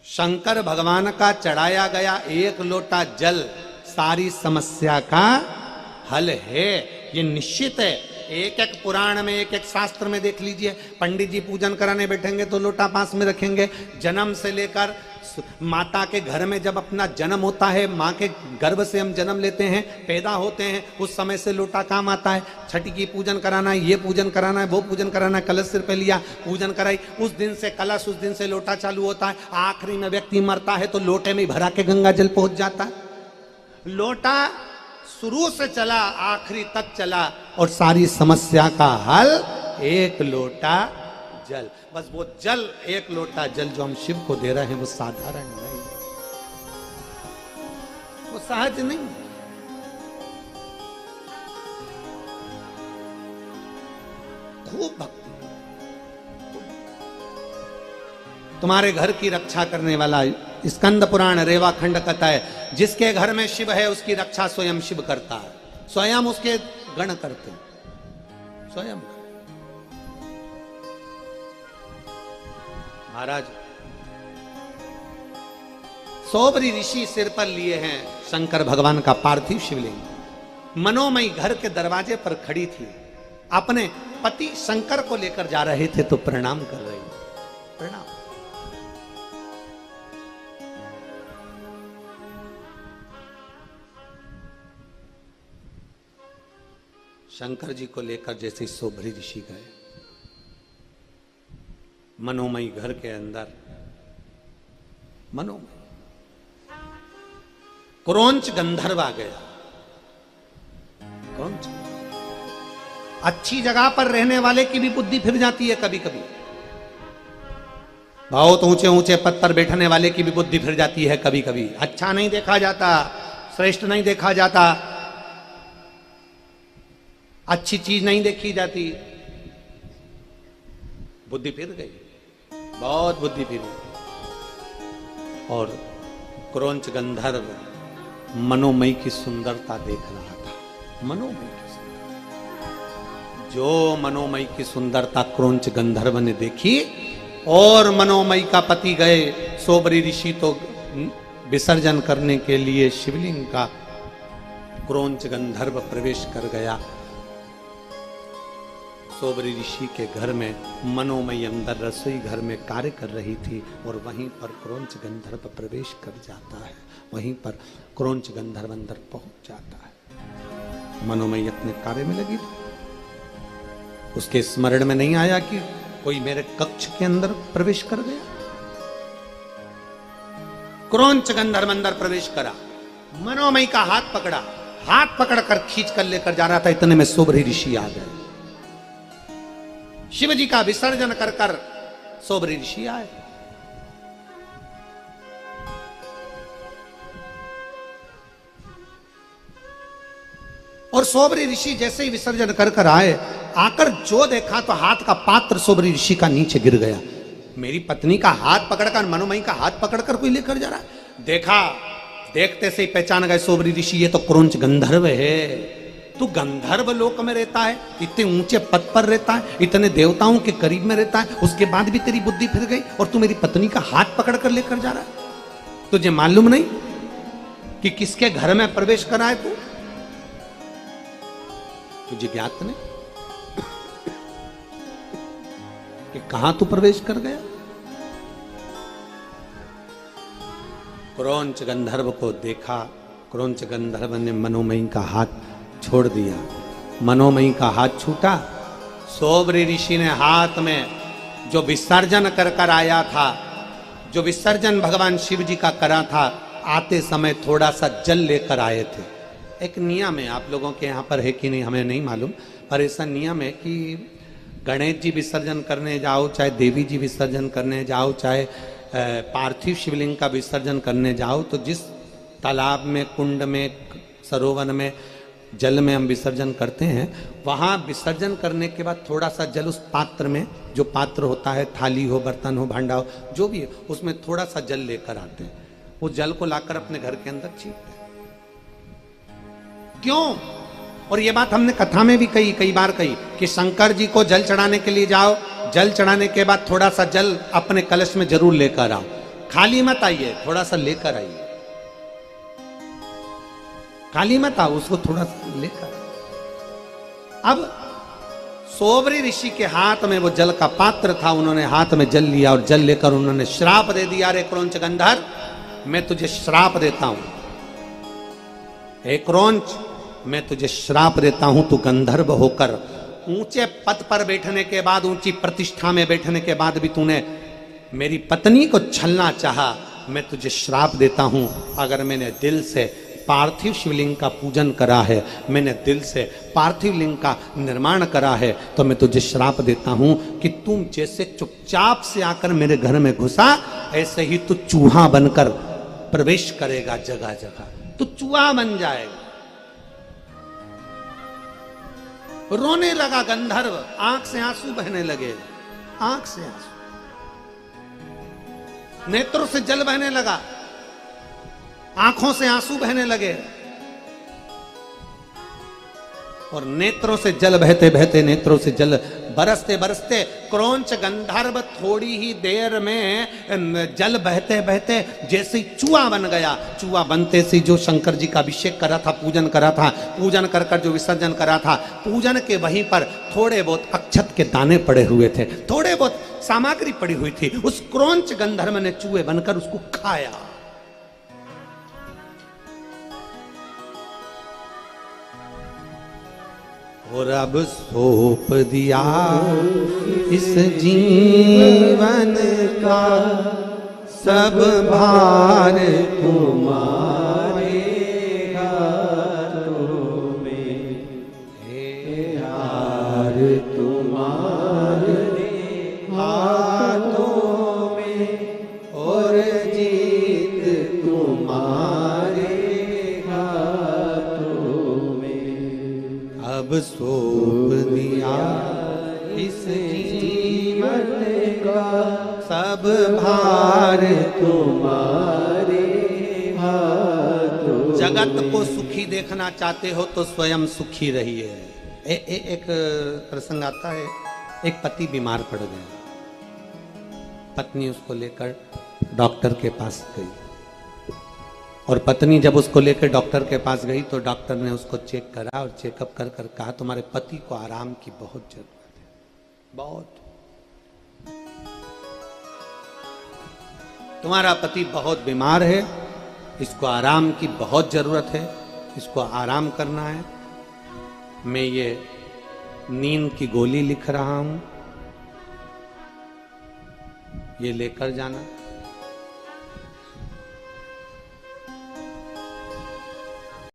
शंकर भगवान का चढ़ाया गया एक लोटा जल सारी समस्या का हल है, ये निश्चित है। एक एक पुराण में, एक एक शास्त्र में देख लीजिए, पंडित जी पूजन कराने बैठेंगे तो लोटा पास में रखेंगे। जन्म से लेकर माता के घर में जब अपना जन्म होता है, माँ के गर्भ से हम जन्म लेते हैं, पैदा होते हैं, उस समय से लोटा काम आता है। छठी की पूजन कराना है, ये पूजन कराना है, वो पूजन कराना है, कलश सिर पे लिया, पूजन कराई, उस दिन से कलश, उस दिन से लोटा चालू होता है। आखिरी में व्यक्ति मरता है तो लोटे में भरा के गंगा जल पहुंच जाता है। लोटा शुरू से चला, आखिरी तक चला और सारी समस्या का हल एक लोटा जल। बस वो जल, एक लोटा जल जो हम शिव को दे रहे हैं वो साधारण नहीं, वो सहज नहीं। खूब भक्ति। तुम्हारे घर की रक्षा करने वाला स्कंद पुराण रेवा खंड कहता है, जिसके घर में शिव है उसकी रक्षा स्वयं शिव करता है, स्वयं उसके गण करते हैं, स्वयं। महाराज सोबरी ऋषि सिर पर लिए हैं शंकर भगवान का पार्थिव शिवलिंग। मनोमयी घर के दरवाजे पर खड़ी थी, अपने पति शंकर को लेकर जा रहे थे तो प्रणाम कर रही, प्रणाम। शंकर जी को लेकर जैसे सोबरी ऋषि गए मनोमयी घर के अंदर, मनोमय क्रोंच गंधर्व आ गया। क्रोंच, अच्छी जगह पर रहने वाले की भी बुद्धि फिर जाती है कभी कभी। बहुत ऊंचे ऊंचे पद पर बैठने वाले की भी बुद्धि फिर जाती है कभी कभी। अच्छा नहीं देखा जाता, श्रेष्ठ नहीं देखा जाता, अच्छी चीज नहीं देखी जाती, बुद्धि फिर गई, बहुत बुद्धि फिर गई। और क्रोंच गंधर्व मनोमयी की सुंदरता देख रहा था, मनोमयी की सुंदरता। जो मनोमयी की सुंदरता क्रोंच गंधर्व ने देखी और मनोमयी का पति गए सोबरी ऋषि तो विसर्जन करने के लिए शिवलिंग का, क्रोंच गंधर्व प्रवेश कर गया सोबरी ऋषि के घर में। मनोमयी अंदर रसोई घर में कार्य कर रही थी और वहीं पर क्रोंच गंधर्व प्रवेश कर जाता है, वहीं पर क्रोंच गंधर्व अंदर पहुंच जाता है। मनोमयी अपने कार्य में लगी थी, उसके स्मरण में नहीं आया कि कोई मेरे कक्ष के अंदर प्रवेश कर गया। क्रोंच गंधर्व अंदर प्रवेश करा, मनोमयी का हाथ पकड़ा, हाथ पकड़कर खींच कर लेकर जा रहा था, इतने में सोबरी ऋषि आ गए। शिव जी का विसर्जन कर कर सोबरी ऋषि आए। और सोबरी ऋषि जैसे ही विसर्जन कर कर आए, आकर जो देखा तो हाथ का पात्र सोबरी ऋषि का नीचे गिर गया। मेरी पत्नी का हाथ पकड़कर, मनोमयी का हाथ पकड़कर कोई लेकर जा रहा है। देखा, देखते से ही पहचान गए सोबरी ऋषि, ये तो क्रोंच गंधर्व है। तू गंधर्व लोक में रहता है, इतने ऊंचे पद पर रहता है, इतने देवताओं के करीब में रहता है, उसके बाद भी तेरी बुद्धि फिर गई और तू मेरी पत्नी का हाथ पकड़कर लेकर जा रहा है। तुझे मालूम नहीं कि किसके घर में प्रवेश करा है तू? तुझे ज्ञात नहीं कि कहां तू प्रवेश कर गया? क्रोंच गंधर्व को देखा, क्रोंच गंधर्व ने मनोमयी का हाथ छोड़ दिया। मनोमयी का हाथ छूटा, सोबरी ऋषि ने हाथ में जो विसर्जन कर कर आया था, जो विसर्जन भगवान शिव जी का करा था, आते समय थोड़ा सा जल लेकर आए थे। एक नियम है, आप लोगों के यहाँ पर है कि नहीं हमें नहीं मालूम, पर ऐसा नियम है कि गणेश जी विसर्जन करने जाओ, चाहे देवी जी विसर्जन करने जाओ, चाहे पार्थिव शिवलिंग का विसर्जन करने जाओ, तो जिस तालाब में, कुंड में, सरोवर में, जल में हम विसर्जन करते हैं, वहाँ विसर्जन करने के बाद थोड़ा सा जल उस पात्र में, जो पात्र होता है, थाली हो, बर्तन हो, भांडा हो, जो भी है, उसमें थोड़ा सा जल लेकर आते हैं। वो जल को लाकर अपने घर के अंदर छींटते हैं। क्यों? और ये बात हमने कथा में भी कई बार कही कि शंकर जी को जल चढ़ाने के लिए जाओ, जल चढ़ाने के बाद थोड़ा सा जल अपने कलश में जरूर लेकर आओ, खाली मत आइए, थोड़ा सा लेकर आइए, खाली मत आओ, उसको थोड़ा सा लेकर। अब सोबरी ऋषि के हाथ में वो जल का पात्र था, उन्होंने हाथ में जल लिया और जल लेकर उन्होंने श्राप दे दिया, रे क्रोंच गंधर्व, मैं तुझे श्राप देता हूं, हे क्रोंच, मैं तुझे श्राप देता हूं, तू गंधर्व होकर ऊंचे पद पर बैठने के बाद, ऊंची प्रतिष्ठा में बैठने के बाद भी तूने मेरी पत्नी को छलना चाहा, मैं तुझे श्राप देता हूं। अगर मैंने दिल से पार्थिव शिवलिंग का पूजन करा है, मैंने दिल से पार्थिव लिंग का निर्माण करा है, तो मैं तुझे श्राप देता हूं कि तुम जैसे चुपचाप से आकर मेरे घर में घुसा, ऐसे ही तू चूहा बनकर प्रवेश करेगा जगह जगह, तू चूहा बन जाएगा। रोने लगा गंधर्व, आंख से आंसू बहने लगे, आंख से आंसू, नेत्रों से जल बहने लगा, आंखों से आंसू बहने लगे, और नेत्रों से जल बहते बहते, नेत्रों से जल बरसते बरसते, क्रोंच गंधर्व थोड़ी ही देर में जल बहते बहते जैसे चूहा बन गया। चूहा बनते से जो शंकर जी का अभिषेक करा था, पूजन करा था, पूजन कर कर जो विसर्जन करा था, पूजन के वहीं पर थोड़े बहुत अक्षत के दाने पड़े हुए थे, थोड़े बहुत सामग्री पड़ी हुई थी, उस क्रोंच गंधर्व ने चूहे बनकर उसको खाया। और अब सौंप दिया इस जीवन का सब भार तुम्हारे हाथों में, हे हार तुम्हारे हाथों में, और जीत तुम्हारे हाथों में। अब सौंप दिया इस जीवन का सब भार तुम्हारे हाथों। जगत को सुखी देखना चाहते हो तो स्वयं सुखी रहिए। एक प्रसंग आता है, एक पति बीमार पड़ गया, पत्नी उसको लेकर डॉक्टर के पास गई, और पत्नी जब उसको लेकर डॉक्टर के पास गई तो डॉक्टर ने उसको चेक करा और चेकअप कर कर कहा, तुम्हारे पति को आराम की बहुत जरूरत है, बहुत, तुम्हारा पति बहुत बीमार है, इसको आराम की बहुत जरूरत है, इसको आराम करना है। मैं ये नींद की गोली लिख रहा हूं, ये लेकर जाना।